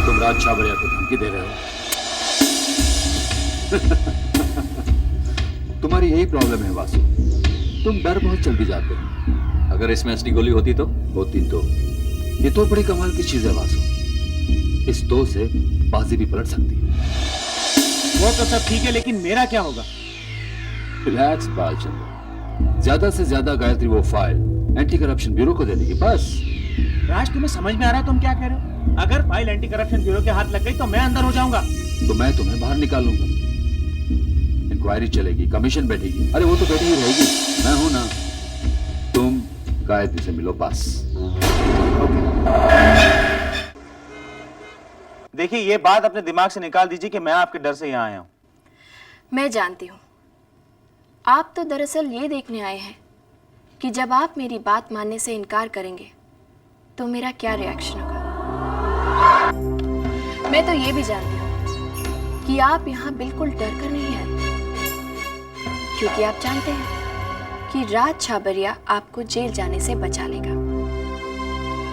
तुम राज छाबड़िया को धमकी दे रहे हो? तुम्हारी यही प्रॉब्लम है वासु, तुम डर बहुत जल्दी जाते हो। अगर इसमें असली गोली होती तो ये तो बड़ी कमाल की चीज है वासु। इस दो से बाजी भी पलट सकती है। वो तो सब ठीक है, लेकिन मेरा क्या होगा? रिलैक्स बालचंद्र, ज्यादा से ज्यादा गायत्री वो फाइल एंटी करप्शन ब्यूरो को दे देगी, बस। राज, तुम्हें समझ में आ रहा है तुम क्या कह रहे हो? अगर फाइल एंटी करप्शन ब्यूरो के हाथ लग गई तो मैं अंदर हो जाऊंगा। तो मैं तुम्हें बाहर निकालूंगा, इंक्वायरी चलेगी, कमीशन बैठेगी। अरे वो तो बैठी ही रहेगी, मैं हूं ना। तुम गायत्री से मिलो बस। देखिए, ये बात अपने दिमाग से निकाल दीजिए कि मैं आपके डर से यहाँ आया हूँ। मैं जानती हूँ आप तो दरअसल ये देखने आए हैं कि जब आप मेरी बात मानने से इनकार करेंगे तो मेरा क्या रिएक्शन होगा। मैं तो ये भी जानती हूँ कि आप यहाँ बिल्कुल डर कर नहीं आए, क्योंकि आप जानते हैं कि राज छाबरिया आपको जेल जाने से बचा लेगा।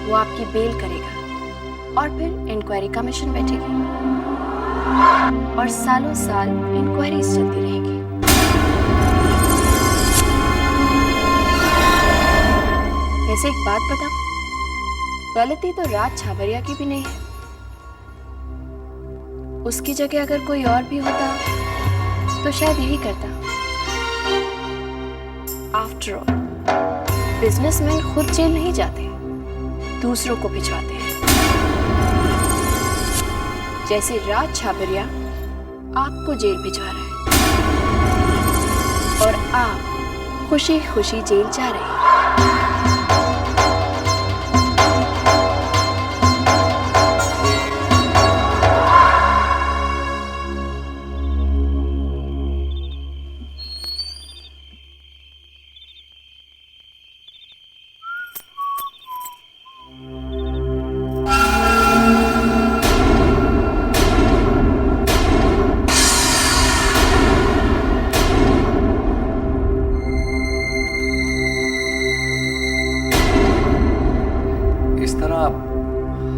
वो आपकी बेल करेगा और फिर इंक्वायरी कमीशन बैठेगी और सालों साल इंक्वायरीज चलती रहेगी। वैसे एक बात बताऊं, गलती तो राज छाबरिया की भी नहीं है। उसकी जगह अगर कोई और भी होता तो शायद यही करता। आफ्टर ऑल बिजनेसमैन खुद जेल नहीं जाते, दूसरों को भिजवाते हैं। जैसे राज छाबरिया आपको जेल भिजवा रहा है और आप खुशी खुशी जेल जा रहे हैं।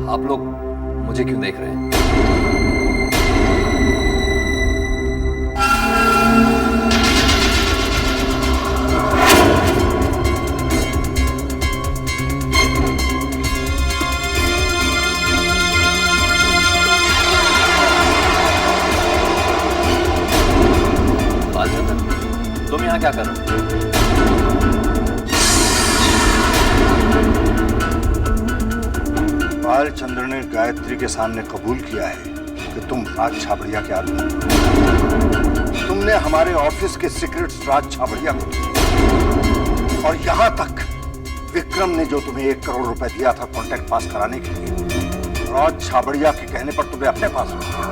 आप लोग मुझे क्यों देख रहे हैं? बालचंद्र, तुम यहाँ क्या कर रहे हो? बालचंद्र ने गायत्री के सामने कबूल किया है कि तुम राज छाबड़िया के आदमी हो। तुमने हमारे ऑफिस के सीक्रेट्स राज छाबड़िया को दिए और यहां तक विक्रम ने जो तुम्हें 1 करोड़ रुपए दिया था कॉन्ट्रैक्ट पास कराने के लिए, राज छाबड़िया के कहने पर तुम्हें अपने पास रखा।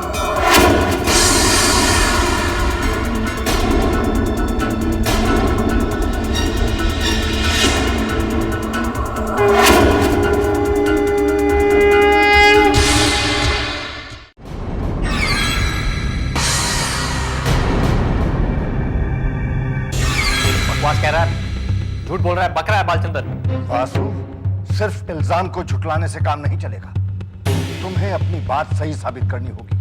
कह रहा है, झूठ बोल रहा है, बकरा है बालचंद्र। वासु, सिर्फ इल्जाम को झुटलाने से काम नहीं चलेगा। तुम्हें अपनी बात सही साबित करनी होगी।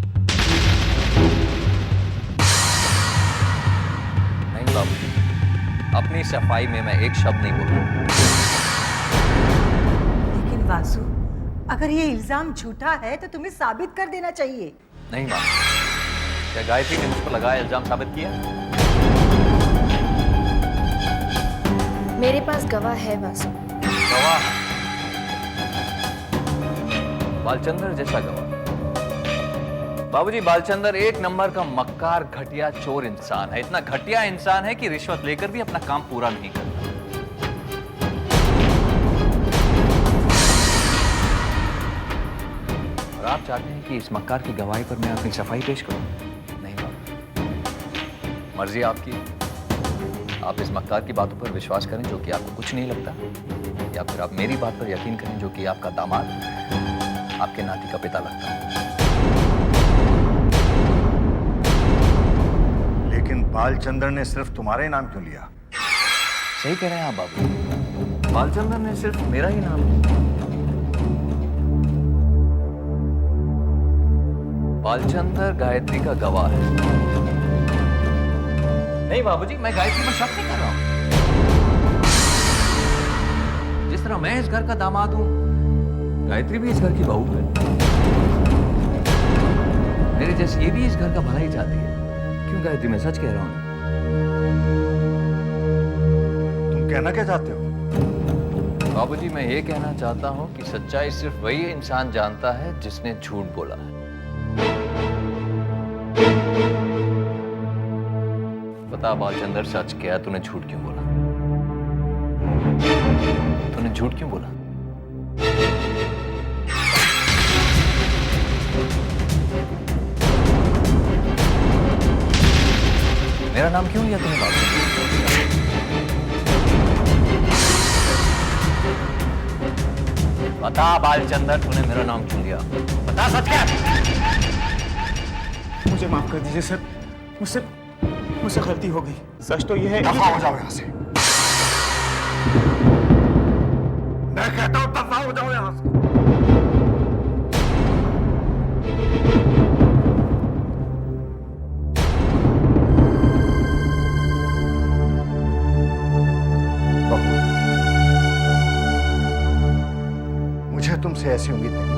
नहीं बाबू, अपनी सफाई में मैं एक शब्द नहीं बोलूंगा। लेकिन वासु, अगर ये इल्जाम झूठा है तो तुम्हें साबित कर देना चाहिए। नहीं बाबू, क्या गायत्री ने मुझ पर लगाया इल्जाम साबित किया? मेरे पास गवाह है वासु। गवाह? बालचंद्र जैसा गवाह? बाबूजी, बालचंद्र 1 नंबर का मक्कार, घटिया, चोर इंसान है। इतना घटिया इंसान है कि रिश्वत लेकर भी अपना काम पूरा नहीं करता। और आप चाहते हैं कि इस मक्कार की गवाही पर मैं अपनी सफाई पेश करूं? नहीं बाबू, मर्जी आपकी। आप इस मक्कार की बातों पर विश्वास करें जो कि आपको कुछ नहीं लगता, या फिर आप मेरी बात पर यकीन करें जो कि आपका दामाद आपके नाती का पिता लगता है। लेकिन बालचंद्र ने सिर्फ तुम्हारे नाम क्यों लिया? सही कह रहे हैं आप बाबू, बालचंद्र ने सिर्फ मेरा ही नाम लिया। बालचंद्र गायत्री का गवाह है। नहीं बाबूजी, मैं गायत्री पर शक नहीं कर रहा हूं। जिस तरह मैं इस घर का दामाद हूं, गायत्री भी इस घर की बहू है। मेरे जैसे ये भी इस घर का भला ही चाहती है। क्यों गायत्री, मैं सच कह रहा हूं। तुम कहना क्या चाहते हो? बाबूजी, मैं ये कहना चाहता हूं कि सच्चाई सिर्फ वही इंसान जानता है जिसने झूठ बोला है। बता बालचंद्र, सच क्या? तूने झूठ क्यों बोला? तूने झूठ क्यों बोला? मेरा नाम क्यों लिया तूने बालचंद्र? बता बालचंद्र, तूने मेरा नाम क्यों लिया? बता, सच क्या? मुझे माफ कर दीजिए सर, मुझसे मुझसे गलती हो गई। सच तो यह है। दफा हो जाओ यहां से। मैं कहता हूं दफा हो जाओ यहां से। मुझे तुमसे ऐसी उम्मीद नहीं थी।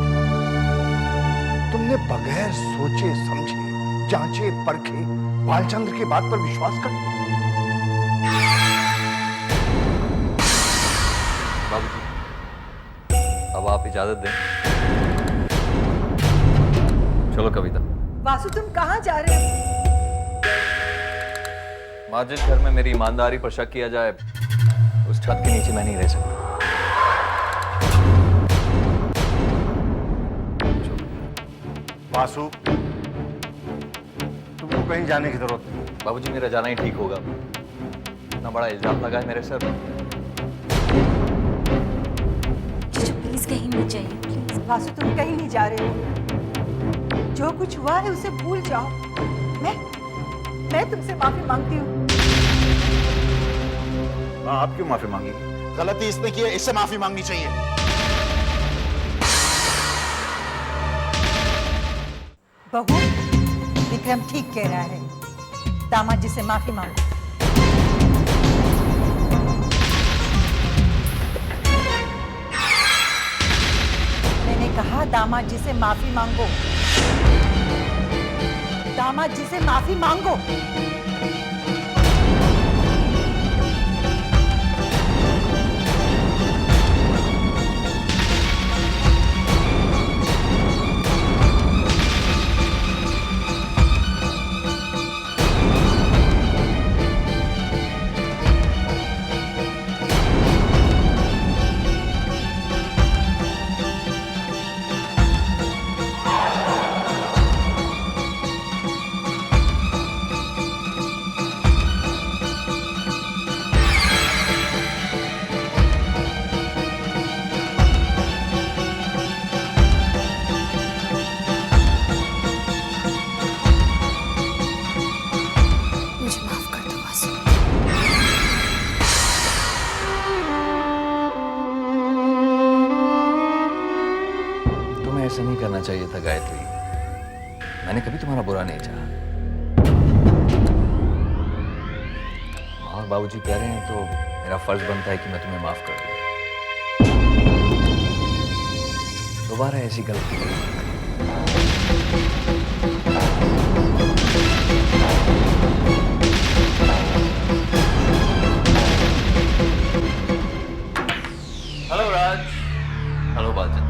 तुमने बगैर सोचे समझे, जांचे परखे बालचंद्र की बात पर विश्वास कर। बाबूजी, अब आप इजाजत दें। चलो कविता। वासु तुम कहाँ जा रहे हो? माँ, जिस घर में मेरी ईमानदारी पर शक किया जाए उस छत के नीचे मैं नहीं रह सकता। वासु, तुमको कहीं जाने की जरूरत नहीं। बाबूजी, मेरा जाना ही ठीक होगा। इतना बड़ा इल्जाम लगा है मेरे सर। जीजू प्लीज कहीं नहीं जाइए, प्लीज। वासु तुम कहीं नहीं जा रहे हो। जो कुछ हुआ है उसे भूल जाओ। मैं तुमसे माफी मांगती हूँ। आप क्यों माफी मांगी? गलती इसने की है, इससे माफी मांगनी चाहिए। बहू, विक्रम ठीक कह रहा है। दामाद जी से माफी मांगो। मैंने कहा दामाद जी से माफी मांगो। दामाद जी से माफी मांगो। ऐसा नहीं करना चाहिए था गायत्री। मैंने कभी तुम्हारा बुरा नहीं चाहा। माँ और बाबूजी कह रहे हैं तो मेरा फर्ज बनता है कि मैं तुम्हें माफ कर दूं। दोबारा ऐसी गलती नहीं। हेलो राज। हेलो बालचंद,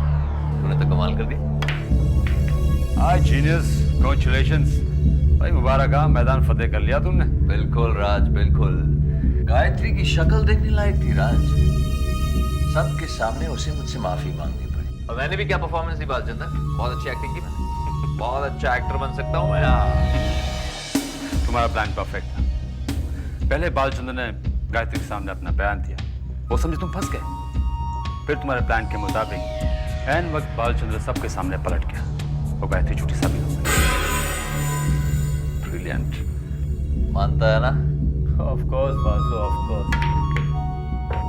तूने तो कमाल कर दी। हाय जीनियस, कांग्रेचुलेशंस भाई, मुबारक है, मैदान फतेह कर लिया तुमने। बिल्कुल राज, बिल्कुल। गायत्री की शक्ल देखने लायक थी राज। सबके सामने उसे मुझसे माफी मांगनी पड़ी। और मैंने भी क्या परफॉर्मेंस दी बालचंदर, बहुत अच्छी एक्टिंग की मैंने। बहुत अच्छा एक्टर बन सकता हूँ मैं। तुम्हारा प्लान परफेक्ट था। पहले बालचंद्र ने गायत्री के सामने अपना बयान दिया, वो समझे तुम फंस गए। फिर तुम्हारे प्लान के मुताबिक ऐन वक्त बालचंद्र सबके सामने पलट गया, वो गायत्री झूठी साबित हो गई। ब्रिलियंट। मानता है ना? Of course Basu, of course.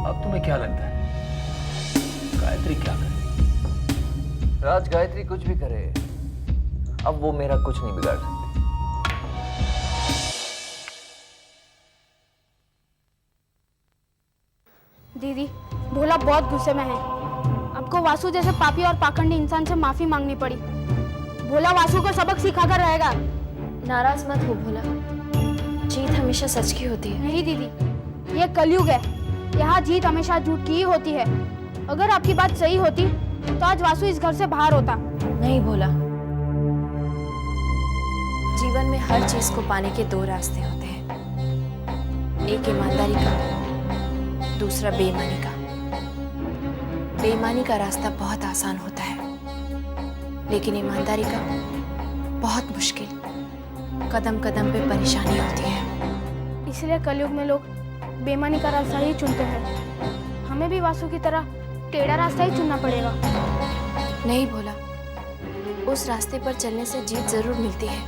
अब तुम्हें क्या लगता है गायत्री क्या करे? राज, गायत्री कुछ भी करे, अब वो मेरा कुछ नहीं बिगाड़ सकती। दीदी, भोला बहुत गुस्से में है। आपको वासु जैसे पापी और पाखंडी इंसान से माफी मांगनी पड़ी। भोला वासु को सबक सिखाकर रहेगा। नाराज मत हो भोला, जीत हमेशा सच की होती है। नहीं दीदी, ये कलयुग है, यहाँ जीत हमेशा झूठ की ही होती है। अगर आपकी बात सही होती तो आज वासु इस घर से बाहर होता। नहीं भोला, जीवन में हर चीज को पाने के दो रास्ते होते हैं, एक ईमानदारी का, दूसरा बेईमानी का। बेईमानी का रास्ता बहुत आसान होता है, लेकिन ईमानदारी का बहुत मुश्किल, कदम कदम पे परेशानी होती है। इसलिए कलयुग में लोग बेईमानी का रास्ता ही चुनते हैं। हमें भी वासु की तरह टेढ़ा रास्ता ही चुनना पड़ेगा। नहीं भोला, उस रास्ते पर चलने से जीत जरूर मिलती है,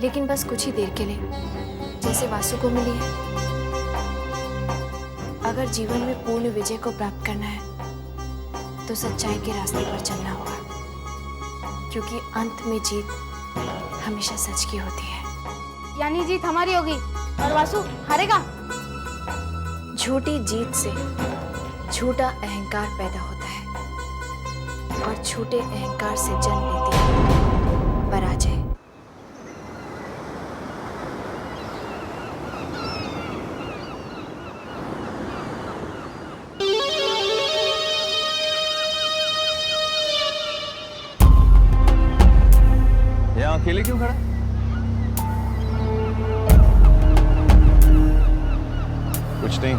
लेकिन बस कुछ ही देर के लिए, जैसे वासु को मिली है। अगर जीवन में पूर्ण विजय को प्राप्त करना है तो सच्चाई के रास्ते पर चलना होगा, क्योंकि अंत में जीत हमेशा सच की होती है। यानी जीत हमारी होगी और वासु हारेगा। झूठी जीत से झूठा अहंकार पैदा होता है और झूठे अहंकार से जन्म लेती है पराजय। यहाँ अकेले क्यों खड़ा? कुछ नहीं।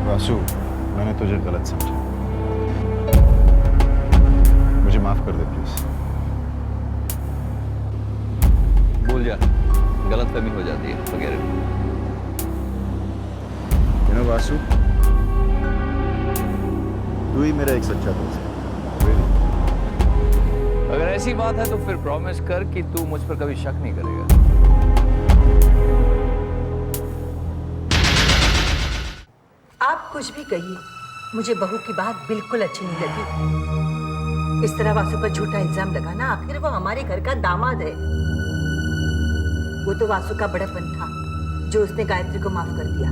वासु, मैंने तुझे गलत समझा, मुझे माफ कर दे प्लीज। भूल जा, गलतफहमी हो जाती है वगैरह। वासु, तू ही मेरा एक सच्चा दोस्त है। अगर ऐसी बात है तो फिर प्रॉमिस कर कि तू मुझ पर कभी शक नहीं करेगा। आप कुछ भी कहिए, मुझे बहू की बात बिल्कुल अच्छी नहीं लगी। इस तरह वासु पर झूठा इल्जाम लगाना, आखिर वो हमारे घर का दामाद है। वो तो वासु का बड़प्पन था जो उसने गायत्री को माफ कर दिया।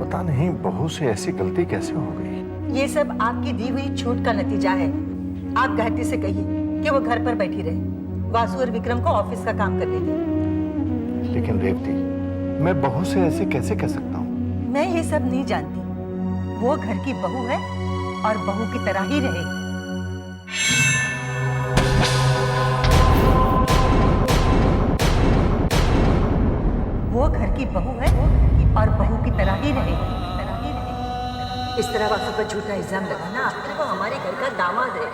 पता नहीं बहू से ऐसी गलती कैसे हो गई। ये सब आपकी दी हुई छूट का नतीजा है। आप गायत्री से कहिए कि वो घर पर बैठी रहे, वासु और विक्रम को ऑफिस का काम करने दें। लेकिन रेवती, मैं बहू से ऐसे कैसे कह सकता हूँ? मैं ये सब नहीं जानती। वो घर की बहू है और बहू की तरह ही रहेगी। वो घर की बहू है और बहू की तरह ही रहेगी। इस तरह वासु पर झूठा इल्जाम लगाना, आखिर वो हमारे घर का दामाद है।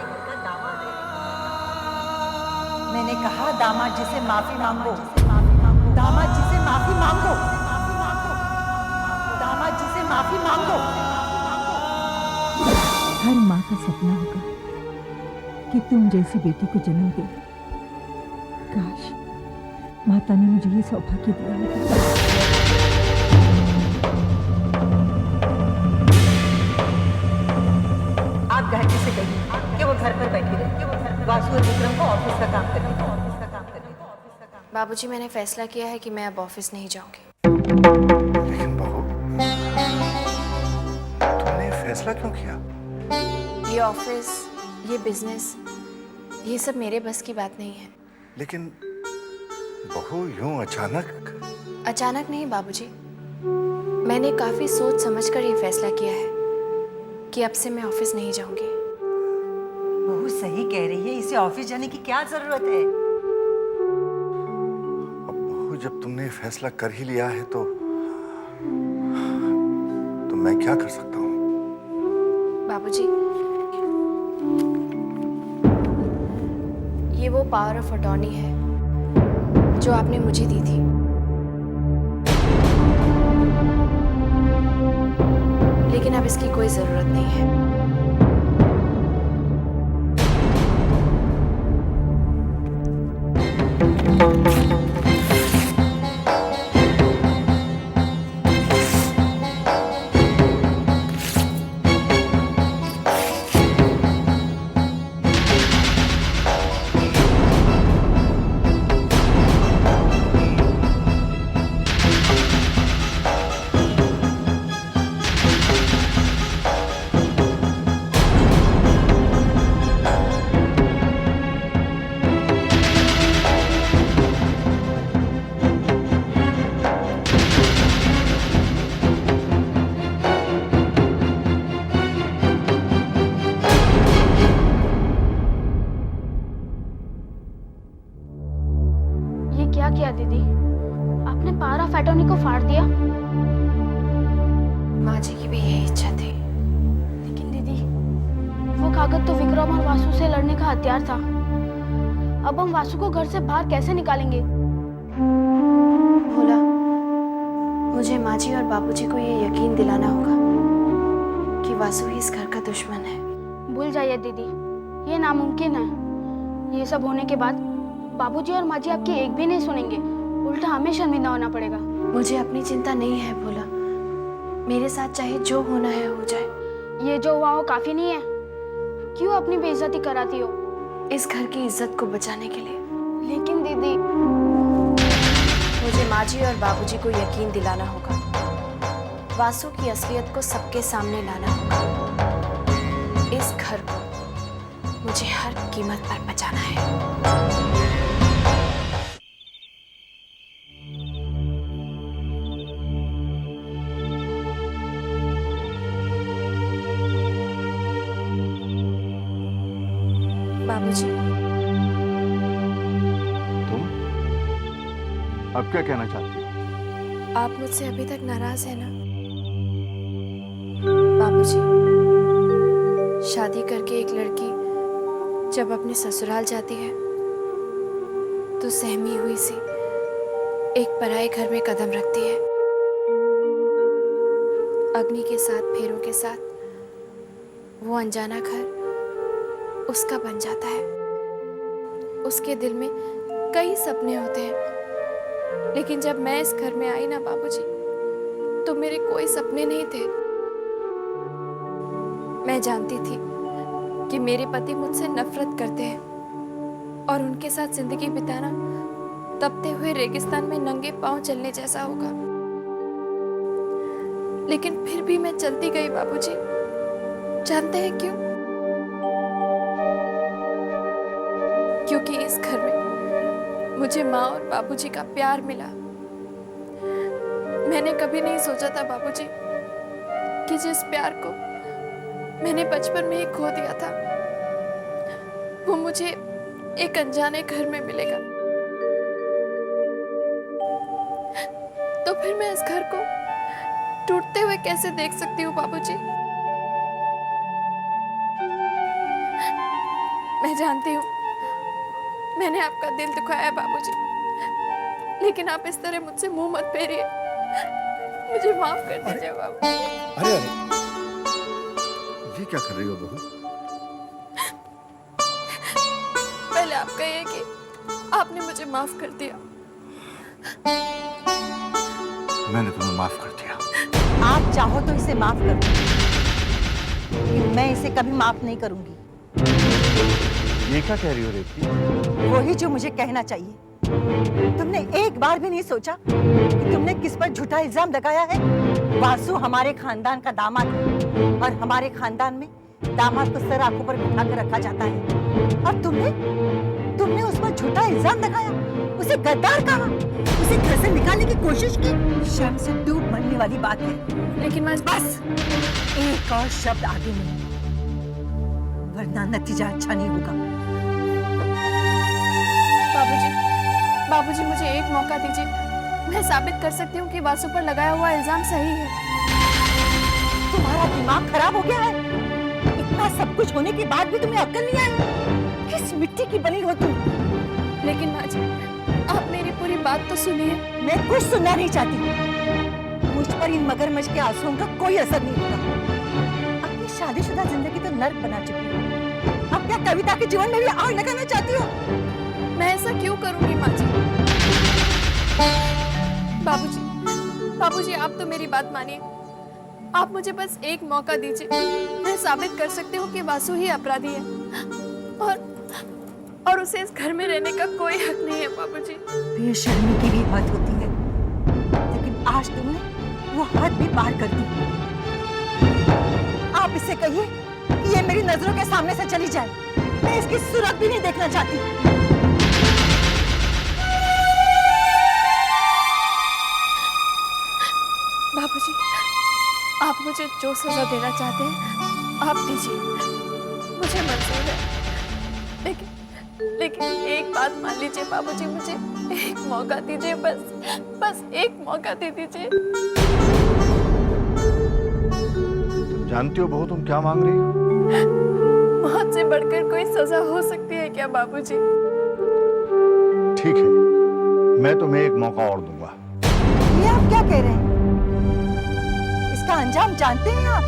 मैंने कहा दामाद जी से माफी मांगो, दामाद जी से माफी मांगो, दामाद जी से माफी मांगो। हर माँ का सपना होगा कि तुम जैसी बेटी को जन्म दे। काश माता ने मुझे ये सौभाग्य दिया होता। आप गायत्री से कहिए कि वो घर पर बैठी रहे, वासु और विक्रम को ऑफिस का काम करने दो। बाबूजी, मैंने फैसला किया है कि मैं अब ऑफिस नहीं जाऊंगी। लेकिन बहू, तुमने ये फैसला क्यों किया? ये ऑफिस, ये बिजनेस, ये सब मेरे बस की बात नहीं है। लेकिन बहू, यूं अचानक नहीं बाबूजी, मैंने काफी सोच समझकर ये फैसला किया है कि अब से मैं ऑफिस नहीं जाऊंगी। बहू सही कह रही है, इसे ऑफिस जाने की क्या जरूरत है? अब बहू, जब तुमने ये फैसला कर ही लिया है तो मैं क्या कर सकता हूँ? बाबूजी, ये वो पावर ऑफ अटॉर्नी है जो आपने मुझे दी थी। लेकिन अब इसकी कोई जरूरत नहीं है। क्या किया दीदी? आपने पावर ऑफ अटॉर्नी को फाड़ दिया। माँ जी की भी यही इच्छा थी। लेकिन दीदी, वो कागज तो विक्रम और वासु से लड़ने का हथियार था। अब हम वासु को घर से बाहर कैसे निकालेंगे? भोला, मुझे माँ जी और बाबूजी को ये यकीन दिलाना होगा कि वासु ही इस घर का दुश्मन है। भूल जाइए दीदी, ये नामुमकिन है। ये सब होने के बाद बाबूजी और माँ जी आपकी एक भी नहीं सुनेंगे, उल्टा हमें शर्मिंदा होना पड़ेगा। मुझे अपनी चिंता नहीं है भोला, मेरे साथ चाहे जो होना है हो जाए। ये जो हुआ हो काफी नहीं है, क्यों अपनी बेइज्जती कराती हो? इस घर की इज्जत को बचाने के लिए। लेकिन दीदी, मुझे माँ जी और बाबूजी को यकीन दिलाना होगा, वासु की असलियत को सबके सामने लाना होगा। इस घर को मुझे हर कीमत पर बचाना है। बाबूजी, तुम अब क्या कहना चाहती हो? आप मुझसे अभी तक नाराज हैं ना? बाबूजी, शादी करके एक लड़की जब अपने ससुराल जाती है तो सहमी हुई सी एक पराये घर में कदम रखती है। अग्नि के साथ फेरों के साथ वो अनजाना घर उसका बन जाता है। उसके दिल में कई सपने होते हैं, लेकिन जब मैं इस घर में आई ना बाबूजी, तो मेरे कोई सपने नहीं थे। मैं जानती थी कि मेरे पति मुझसे नफरत करते हैं और उनके साथ जिंदगी बिताना तपते हुए रेगिस्तान में नंगे पांव चलने जैसा होगा। लेकिन फिर भी मैं चलती गई बाबूजी। जानते हैं क्यों? क्योंकि इस घर में मुझे माँ और बाबूजी का प्यार मिला। मैंने कभी नहीं सोचा था बाबूजी कि जिस प्यार को मैंने बचपन में ही खो दिया था, वो मुझे एक अनजाने घर में मिलेगा। तो फिर मैं इस घर को टूटते हुए कैसे देख सकती हूँ बाबूजी? मैं जानती हूँ मैंने आपका दिल दुखाया बाबूजी, लेकिन आप इस तरह मुझसे मुंह मत फेरिए। मुझे माफ कर दीजिए बाबू। अरे अरे, ये क्या कर रही हो बहू? पहले आप कहिए कि आपने मुझे माफ कर दिया। मैंने तुम्हें माफ कर दिया। आप चाहो तो इसे माफ कर दो, लेकिन मैं इसे कभी माफ नहीं करूंगी। ये क्या कह रही हो रेवती? वही जो मुझे कहना चाहिए। तुमने एक बार भी नहीं सोचा कि तुमने किस पर झूठा इल्जाम लगाया है? वासु हमारे खानदान का दामाद है और हमारे खानदान में दामाद को सर आंखों पर बिठा कर रखा जाता है, और तुमने उस पर झूठा इल्जाम लगाया, उसे गद्दार कहा, उसे घर से निकालने की कोशिश की। शर्म से डूब मरने वाली बात है। लेकिन मैं बस एक और शब्द आगे नहीं, वरना नतीजा अच्छा नहीं होगा। बाबूजी मुझे एक मौका दीजिए, मैं साबित कर सकती हूँ कि वासु पर लगाया हुआ इल्जाम सही है। तुम्हारा दिमाग खराब हो गया है? इतना सब कुछ होने के बाद भी तुम्हें अक्ल नहीं आई? किस मिट्टी की बनी हो तुम? लेकिन माँ जी, आप मेरी पूरी बात तो सुनिए। मैं कुछ सुनना नहीं चाहती। मुझ पर इन मगरमच्छ के आंसुओं का कोई असर नहीं होगा। अपनी शादीशुदा जिंदगी तो नर्क बना चुकी हो, अब क्या कविता के जीवन में भी आग लगाना चाहती हो? मैं ऐसा क्यों करूंगी माँ जी? बाबूजी आप तो मेरी बात मानिए। आप मुझे बस एक मौका दीजिए, मैं साबित कर सकती हूँ कि वासु ही अपराधी है और उसे इस घर में रहने का कोई हक नहीं है बाबूजी। बेशर्मी की भी हद होती है, लेकिन आज तुमने वो हद भी पार कर दी। आप इसे कहिए कि ये मेरी नजरों के सामने से चली जाए, मैं इसकी सूरत भी नहीं देखना चाहती। बाबूजी, आप मुझे जो सजा देना चाहते हैं आप दीजिए, मुझे मंजूर है। लेकिन एक बात मान लीजिए बाबूजी, मुझे एक मौका दीजिए, बस एक मौका दे दीजिए। तुम जानती हो बहू तुम क्या मांग रही हो? मौत से बढ़कर कोई सजा हो सकती है क्या बाबूजी? ठीक है, मैं तुम्हें एक मौका और दूंगा। ये आप क्या कह रहे हैं? इसका अंजाम जानते हैं आप?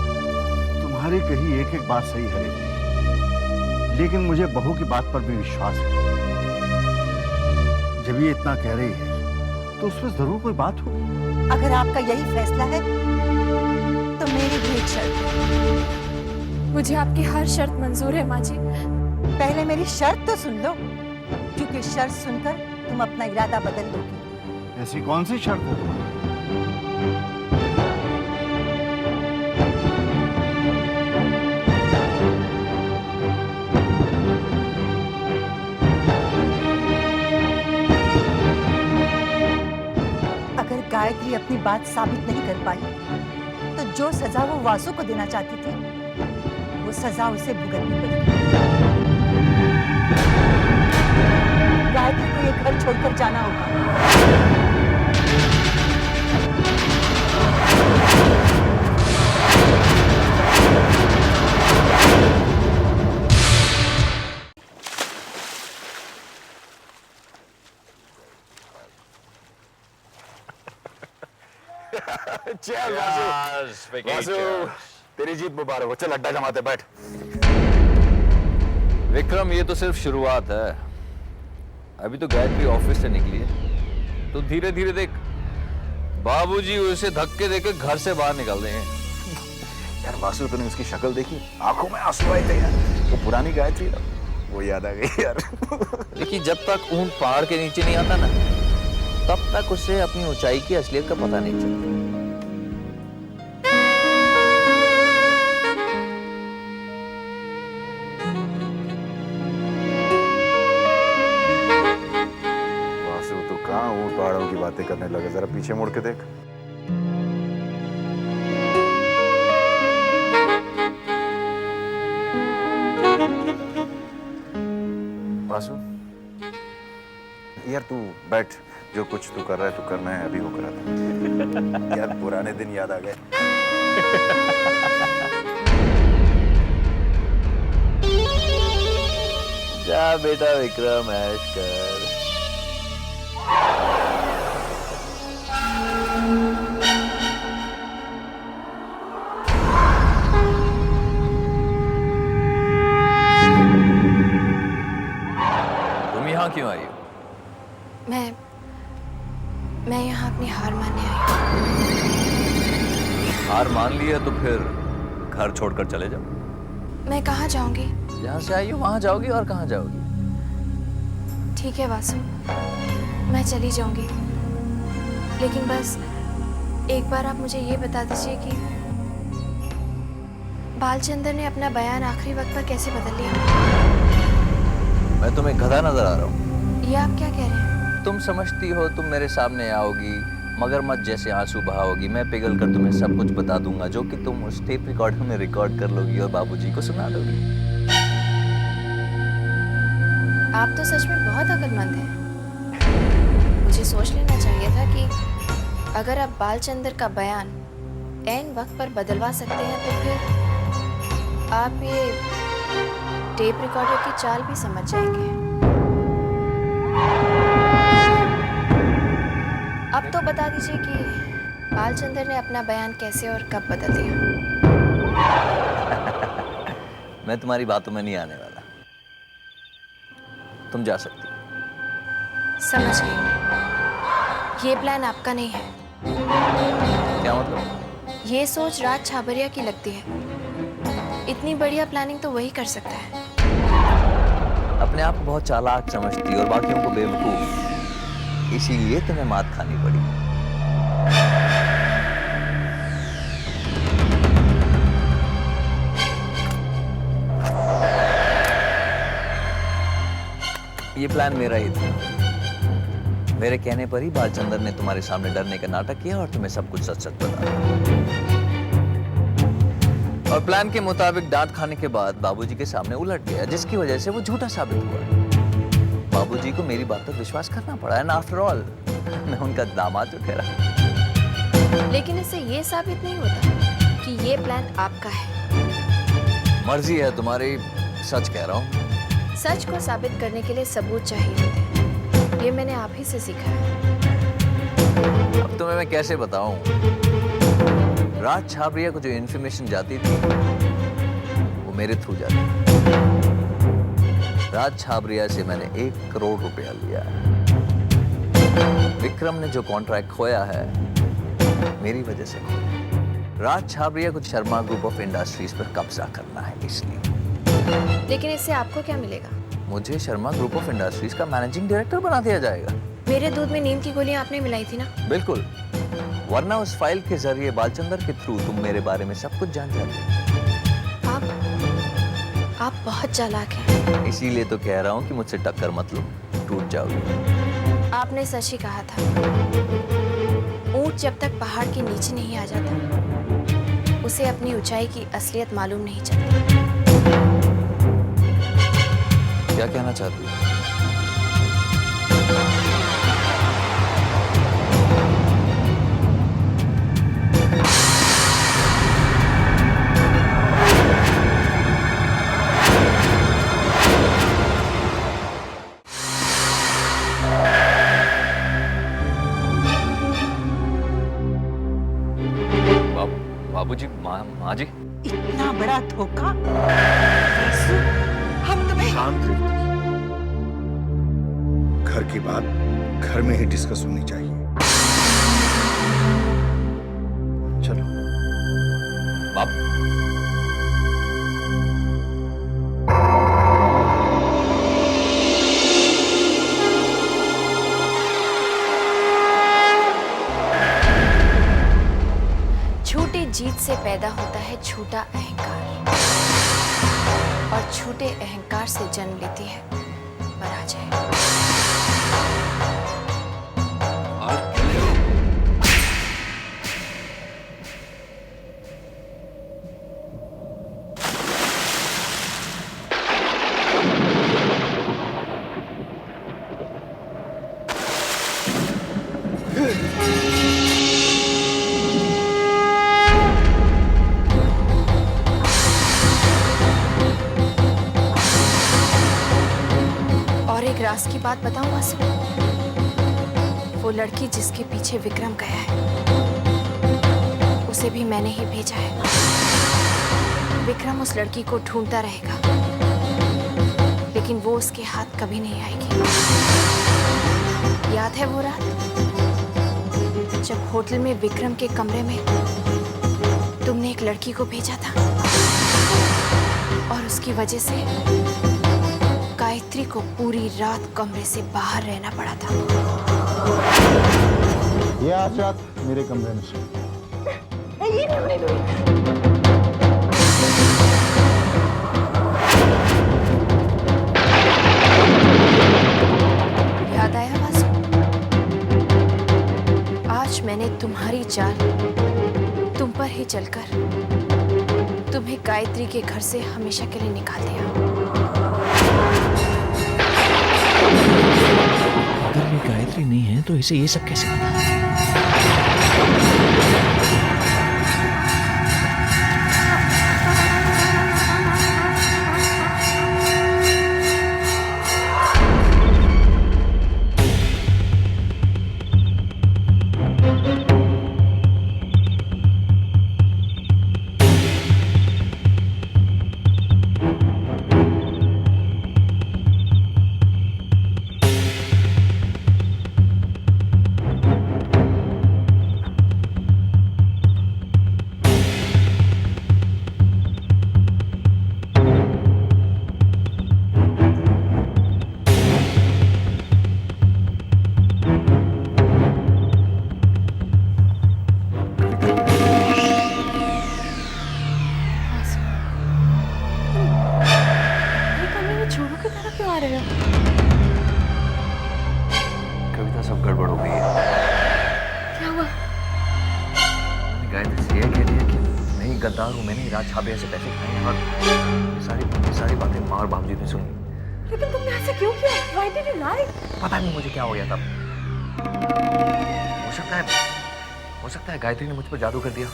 तुम्हारी कही एक एक बात सही है रेवती, लेकिन मुझे बहू की बात पर भी विश्वास है। जब ये इतना कह रही है तो उसमें जरूर कोई बात हो। अगर आपका यही फैसला है तो मेरी भी एक शर्त है। मुझे आपकी हर शर्त मंजूर है माँ जी। पहले मेरी शर्त तो सुन लो, क्योंकि शर्त सुनकर तुम अपना इरादा बदल दोगी। ऐसी कौन सी शर्त है तुम्हारी? अगर गायत्री अपनी बात साबित नहीं कर पाई तो जो सजा वो वासु को देना चाहती थी वो सजा उसे भुगतनी पड़ेगी। गायत्री को ये घर छोड़कर जाना होगा। चल वासु, तेरी जीत मुबारक हो। चल अड्डा जमाते, बैठ। विक्रम, ये तो सिर्फ शुरुआत है। अभी तो गायत्री ऑफिस से निकली है, तो धीरे धीरे देख, बाबूजी उसे धक्के देकर घर से बाहर निकाल देंगे। यार वासु, तूने उसकी शक्ल देखी? आंखों में आंसू आए थे यार। वो पुरानी गायत्री ना, वो याद आ गई यार। देखिए, जब तक ऊंट पहाड़ के नीचे नहीं आता ना, तब तक उसे अपनी ऊंचाई की असलियत का पता नहीं चलता। वासु, तू कहाँ ऊंट पहाड़ों की बातें करने लगे? जरा पीछे मुड़ के देख। वासु, यार तू बैठ, जो कुछ तू कर रहा है तू कर, मैं अभी वो करा था। यार पुराने दिन याद आ गए। जा बेटा विक्रम, ऐश कर। तुम यहाँ क्यों आई हो? मैं यहाँ अपनी हार मानने आई हूँ। हार मान ली है तो फिर घर छोड़कर चले जाओ। मैं कहाँ जाऊंगी? जहाँ से आई हो वहाँ जाओगी, और कहाँ जाओगी? ठीक है वासु, मैं चली जाऊंगी, लेकिन बस एक बार आप मुझे ये बता दीजिए कि बालचंद्र ने अपना बयान आखिरी वक्त पर कैसे बदल लिया? मैं तुम्हें गधा नजर आ रहा हूँ? ये आप क्या कह रहे हैं? तुम समझती हो तुम मेरे सामने आओगी, मगरमच्छ जैसे आंसू बहाओगी, मैं पिघल कर तुम्हें सब कुछ बता दूंगा, जो कि तुम उस टेप रिकॉर्डर में रिकॉर्ड कर लोगी और बाबूजी को सुना दोगी। आप तो सच में बहुत अक्लमंद हैं। मुझे सोच लेना चाहिए था कि अगर आप बालचंद्र का बयान ऐन वक्त पर बदलवा सकते हैं तो फिर आप ये टेप रिकॉर्डर की चाल भी समझ जाएंगे। अब तो बता दीजिए कि बालचंद्र ने अपना बयान कैसे और कब बदल दिया। मैं तुम्हारी बातों में नहीं आने वाला, तुम जा सकती हो। समझ गई, ये प्लान आपका नहीं है। क्या मतलब? ये सोच राज छाबरिया की लगती है। इतनी बढ़िया प्लानिंग तो वही कर सकता है। अपने आप को बहुत चालाक समझती और बाकियों को बेवकूफ, इसीलिए तुम्हें मात खानी पड़ी। ये प्लान मेरा ही था। मेरे कहने पर ही बालचंद्र ने तुम्हारे सामने डरने का नाटक किया और तुम्हें सब कुछ सच सच बता दिया। और प्लान के मुताबिक डांट खाने के बाद बाबूजी के सामने उलट गया, जिसकी वजह से वो झूठा साबित हुआ। बाबूजी को मेरी बात पर विश्वास करना पड़ा, एंड आफ्टर ऑल मैं उनका दामाद जो ठहरा। लेकिन इससे ये साबित नहीं होता कि ये प्लान आपका है। मर्जी है तुम्हारी, सच कह रहा हूँ। सच को साबित करने के लिए सबूत चाहिए होते हैं, ये मैंने आप ही से सीखा है। अब तुम्हें मैं कैसे बताऊं? राज छाबरिया को जो इन्फॉर्मेशन जाती थी वो मेरे थ्रू जाती थी। राज छाबरिया से मैंने 1 करोड़ रुपया लिया है। विक्रम ने जो कॉन्ट्रैक्ट खोया है मेरी वजह से खोया। राज छाबरिया को शर्मा ग्रुप ऑफ इंडस्ट्रीज पर कब्जा करना है, इसलिए। लेकिन इससे आपको क्या मिलेगा? मुझे शर्मा ग्रुप ऑफ इंडस्ट्रीज का मैनेजिंग डायरेक्टर बना दिया जाएगा। मेरे दूध में नींद की गोलियां आपने मिलाई थी ना? बिल्कुल, वरना उस फाइल के जरिए बालचंदर के थ्रू तुम मेरे बारे में सब कुछ जान जाते। आप बहुत चालाक हैं। इसीलिए तो कह रहा हूँ कि मुझसे टक्कर मत लो, टूट जाओगे। आपने सच ही कहा था। ऊंट जब तक पहाड़ के नीचे नहीं आ जाता, उसे अपनी ऊंचाई की असलियत मालूम नहीं चलती। क्या कहना चाहती हो? बाबूजी, माँ जी, इतना बड़ा धोखा। हम तुम्हें शांत रहिए। घर की बात घर में ही डिस्कस होनी चाहिए। चलो बाप। झूठी जीत से पैदा होता है झूठा अहंकार, और झूठे अहंकार से जन्म लेती है पराजय। राज की बात बताऊं आंसू? वो लड़की जिसके पीछे विक्रम गया है, उसे भी मैंने ही भेजा है। विक्रम उस लड़की को ढूंढता रहेगा, लेकिन वो उसके हाथ कभी नहीं आएगी। याद है वो रात जब होटल में विक्रम के कमरे में तुमने एक लड़की को भेजा था, और उसकी वजह से गायत्री को पूरी रात कमरे से बाहर रहना पड़ा था। ये आज रात मेरे कमरे में सोई। याद आया वासु? आज मैंने तुम्हारी चाल तुम पर ही चलकर तुम्हें गायत्री के घर से हमेशा के लिए निकाल दिया। अगर ये गायत्री नहीं है तो इसे ये सब कैसे पता? कविता, सब गड़बड़ हो गई है। क्या हुआ? मैंने गायत्री से यह कह दिया कि मैं ही गद्दार हूँ, मैंने ही राज छाबरिया से पैसे खाए हैं, और ये सारी बातें माँ और बाबूजी ने सुनी। लेकिन तुमने ऐसे क्यों किया? Why did you lie? पता नहीं मुझे क्या हो गया तब। हो सकता है गायत्री ने मुझ पर जादू कर दिया।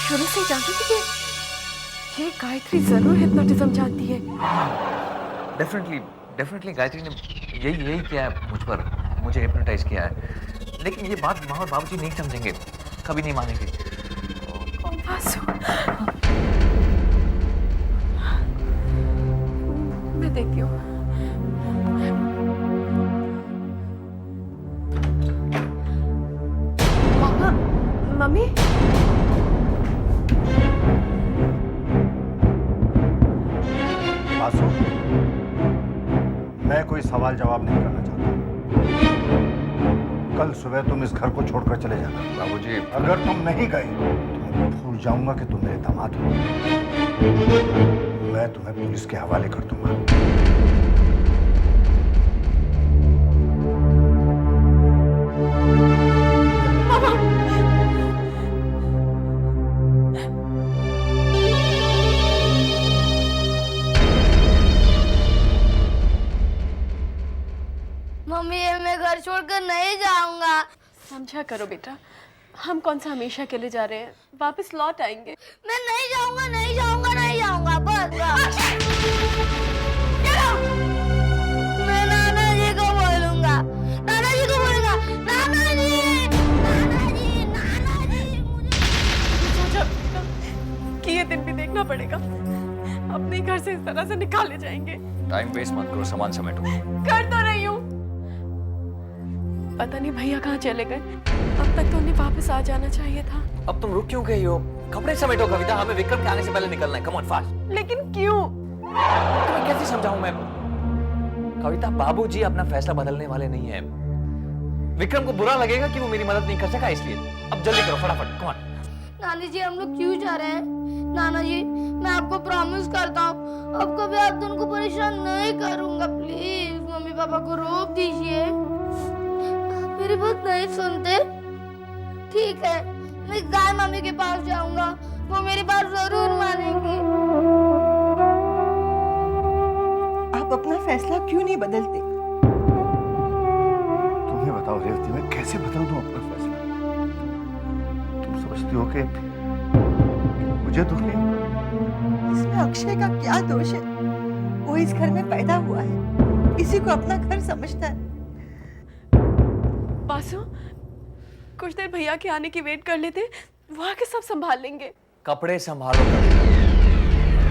शुरू से ही जानती थी कि ये गायत्री जरूर हिप्नोटिज्म जानती है। डेफिनेटली गायत्री ने यही किया है मुझ पर, मुझे हिप्नोटाइज किया है। लेकिन ये बात माँ और बाबूजी नहीं समझेंगे, कभी नहीं मानेंगे। मैं देखती हूँ। पापा, मम्मी। बासु, मैं कोई सवाल जवाब नहीं करना चाहता। कल सुबह तुम इस घर को छोड़कर चले जाना। बाबूजी, अगर तुम नहीं गए तो मैं भूल जाऊंगा कि तुम मेरे दामाद हो। मैं तुम्हें पुलिस के हवाले कर दूंगा। मम्मी मैं घर छोड़कर नहीं जाऊंगा। समझा करो बेटा, हम कौन सा हमेशा के लिए जा रहे हैं, वापस लौट आएंगे। मैं नहीं जाऊंगा, नहीं जाऊंगा, नहीं जाऊंगा, बस मैं नाना जी को बोलूंगा, नाना जी को बोलूंगा, नाना जी, नाना जी, नाना जी। सोचा कि ये दिन भी देखना पड़ेगा, अपने घर से इस तरह से निकाले जाएंगे। टाइम वेस्ट मत करो, सामान समेटो। कर तो रही हूँ। पता नहीं भैया कहाँ चले गए, अब तक तो उन्हें वापस आ जाना चाहिए था। अब तुम रुक क्यों गई हो? कपड़े समेटो कविता, हमें विक्रम के आने से पहले निकलना है। Come on fast. लेकिन क्यों? तुम्हें कैसे समझाऊं मैं? कविता, बाबूजी अपना फैसला बदलने वाले नहीं है। विक्रम को बुरा लगेगा कि वो मेरी मदद नहीं कर सका, इसलिए अब जल्दी करो, फटाफट। Come on. नानी जी हम लोग क्यों जा रहे हैं? नाना जी मैं आपको प्रॉमिस करता हूँ अब कभी आप दोनों को परेशान नहीं करूंगा। प्लीज मम्मी पापा को रोक दीजिए। मेरी बात नहीं सुनते? ठीक है, मैं गाय मम्मी के पास जाऊंगा, वो मेरी बात जरूर मानेंगी। आप अपना फैसला क्यों नहीं बदलते? तुम्हें बताओ रेवती, मैं कैसे बदल दूं अपना फैसला? तुम सोचती हो कि मुझे दुख नहीं? इसमें अक्षय का क्या दोष है? वो इस घर में पैदा हुआ है, इसी को अपना घर समझता है। बासु, कुछ देर भैया के आने की वेट कर लेते, वो आके सब संभाल लेंगे। कपड़े संभालो।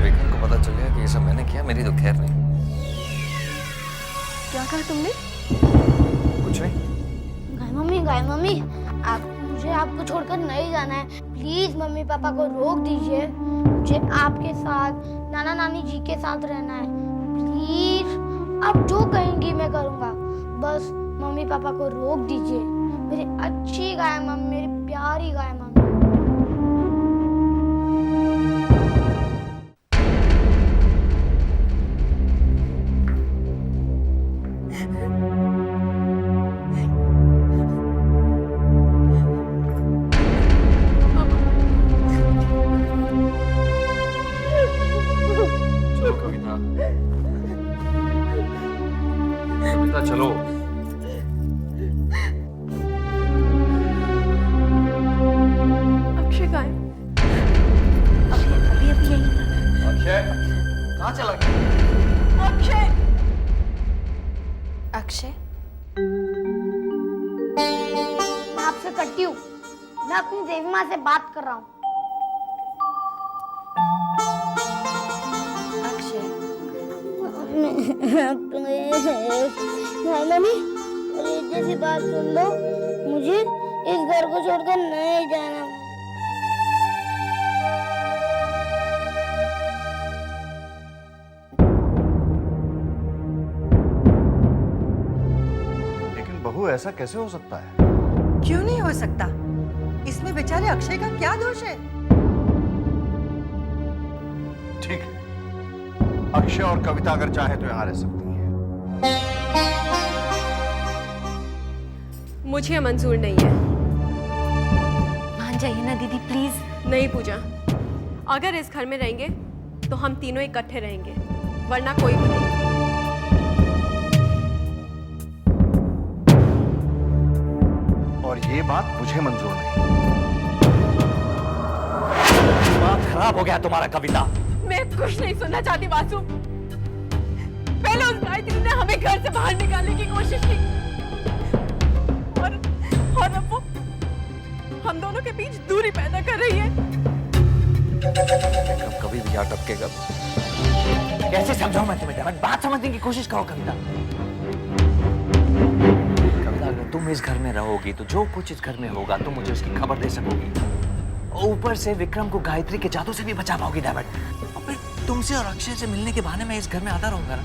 विक्रम को पता चल गया कि ये सब मैंने किया, मेरी तो खैर नहीं। क्या कहा तुमने? कुछ नहीं। गाय मम्मी मुझे आपको छोड़कर नहीं जाना है। प्लीज मम्मी पापा को रोक दीजिए, मुझे आपके साथ नाना नानी जी के साथ रहना है। प्लीज आप जो कहेंगी मैं करूँगा, बस मम्मी पापा को रोक दीजिए। मेरी अच्छी गाय मम्मी, मेरी प्यारी गाय मम्मी। चलो कविता, कविता चलो। कहाँ चला गया? अक्षय! अक्षय? मैं आपसे करती हूँ, मैं अपनी देवी माँ से बात कर रहा हूँ। अक्षय, मम्मी प्लीज जैसी बात सुन लो, मुझे इस घर को छोड़कर नहीं जाना। बहू ऐसा कैसे हो सकता है? क्यों नहीं हो सकता? इसमें बेचारे अक्षय का क्या दोष है? ठीक है, अक्षय और कविता अगर चाहे तो यहाँ रह सकती हैं। मुझे मंजूर नहीं है। मान जाइए ना दीदी प्लीज। नहीं पूजा, अगर इस घर में रहेंगे तो हम तीनों इकट्ठे रहेंगे, वरना कोई भी नहीं। और ये बात मुझे मंजूर नहीं। दिमाग खराब हो गया तुम्हारा कविता। मैं कुछ नहीं सुनना चाहती वासु। पहले उस गायत्री ने हमें घर से बाहर निकालने की कोशिश की और अब वो हम दोनों के बीच दूरी पैदा कर रही है। कभी भी यहाँ टपकेगा। कैसे समझाऊं मैं तुम्हें डेविड? बात समझने की कोशिश करो कविता। कविता, अगर तुम इस घर में रहोगी तो जो कुछ इस घर में होगा तुम मुझे उसकी खबर दे सकोगी। ऊपर से विक्रम को गायत्री के जादू से भी बचा पाओगी डेविड। और फिर तुमसे और अक्षय से मिलने के बहाने मैं इस घर में आता रहूंगा ना।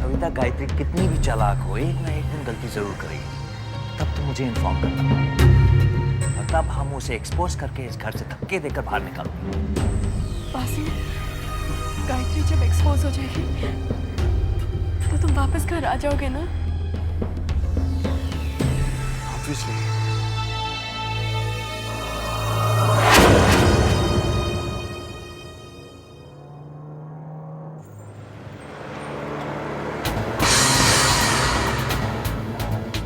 कविता, गायत्री कितनी भी चालाक हो, एक ना एक दिन गलती जरूर करेगी। तब तुम मुझे इन्फॉर्म करना और तब हम उसे एक्सपोज करके इस घर से धक्के देकर बाहर निकालेंगे। बासु, गायत्री जब एक्सपोज हो जाएगी तो तुम वापस घर आ जाओगे ना? ऑब्वियसली।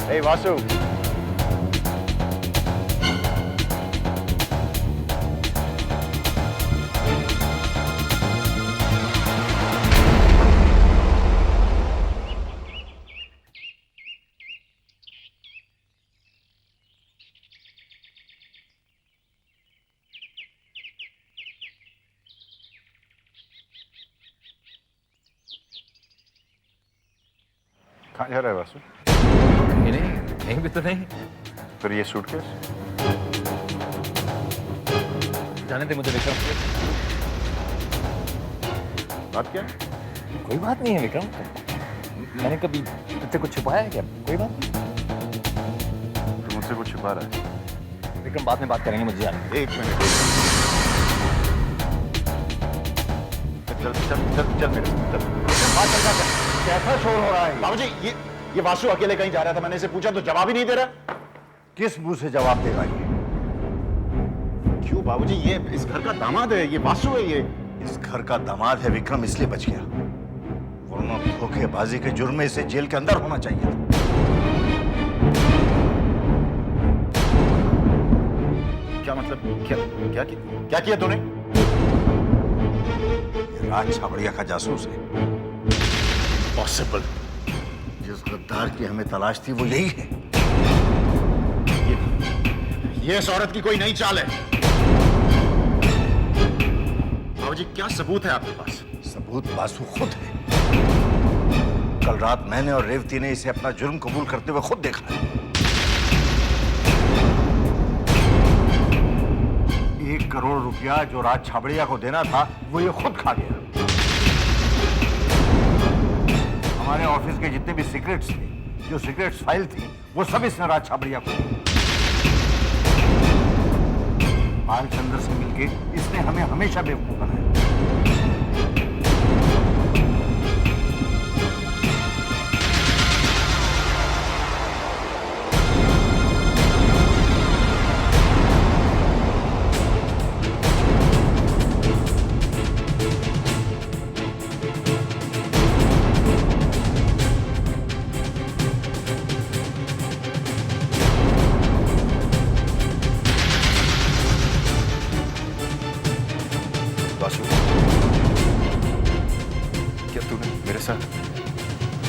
Hey, Vasu. कहाँ जा रहा है वासु? नहीं भी तो नहीं। फिर ये सूटकेस? जाने दे मुझे विक्रम। बात क्या है? कोई बात नहीं है विक्रम। मैंने कभी तुझसे कुछ छुपाया है क्या? कोई बात नहीं। तू मुझसे कुछ छुपा रहा है? विक्रम, बाद में बात करेंगे, मुझे जाने दे। एक मिनट। चल चल चल चल मेरे साथ चल। कैसा शोर हो रहा है? बाबूजी, ये वासु अकेले कहीं जा रहा था, मैंने इसे पूछा तो जवाब ही नहीं दे रहा। किस मुंह से जवाब देगा ये? क्यों बाबूजी, ये इस घर का दामाद है, ये वासु है। ये इस घर का दामाद है, विक्रम इसलिए बच गया, वरना धोखेबाजी के जुर्म में इसे जेल के अंदर होना चाहिए था। क्या मतलब? क्या किया तूने? ये राज छाबड़िया का जासूस है। पॉसिबल। जिस गद्दार की हमें तलाश थी वो यही है। ये इस औरत की कोई नई चाल है। बाबूजी, क्या सबूत है आपके पास? सबूत वासु खुद है। कल रात मैंने और रेवती ने इसे अपना जुर्म कबूल करते हुए खुद देखा है। 1 करोड़ रुपया जो राज छाबड़िया को देना था वो ये खुद खा गया। हमारे ऑफिस के जितने भी सीक्रेट्स थे, जो सीक्रेट्स फाइल थी, वो सब इसने राज छाबड़िया को दी। बालचंद्र से मिलके इसने हमें हमेशा बेवकूफ बनाया।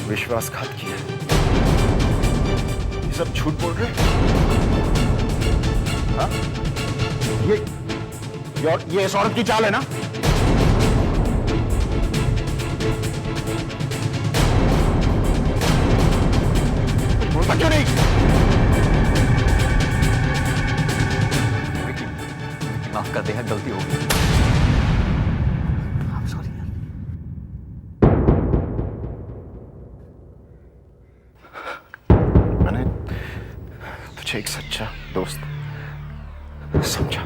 विश्वासघात किया। ये सब झूठ बोल रहे हैं? हाँ? ये इस औरत की चाल है ना? बोलता क्यों नहीं? माफ कर दे, गलती हो गई। एक सच्चा दोस्त समझा।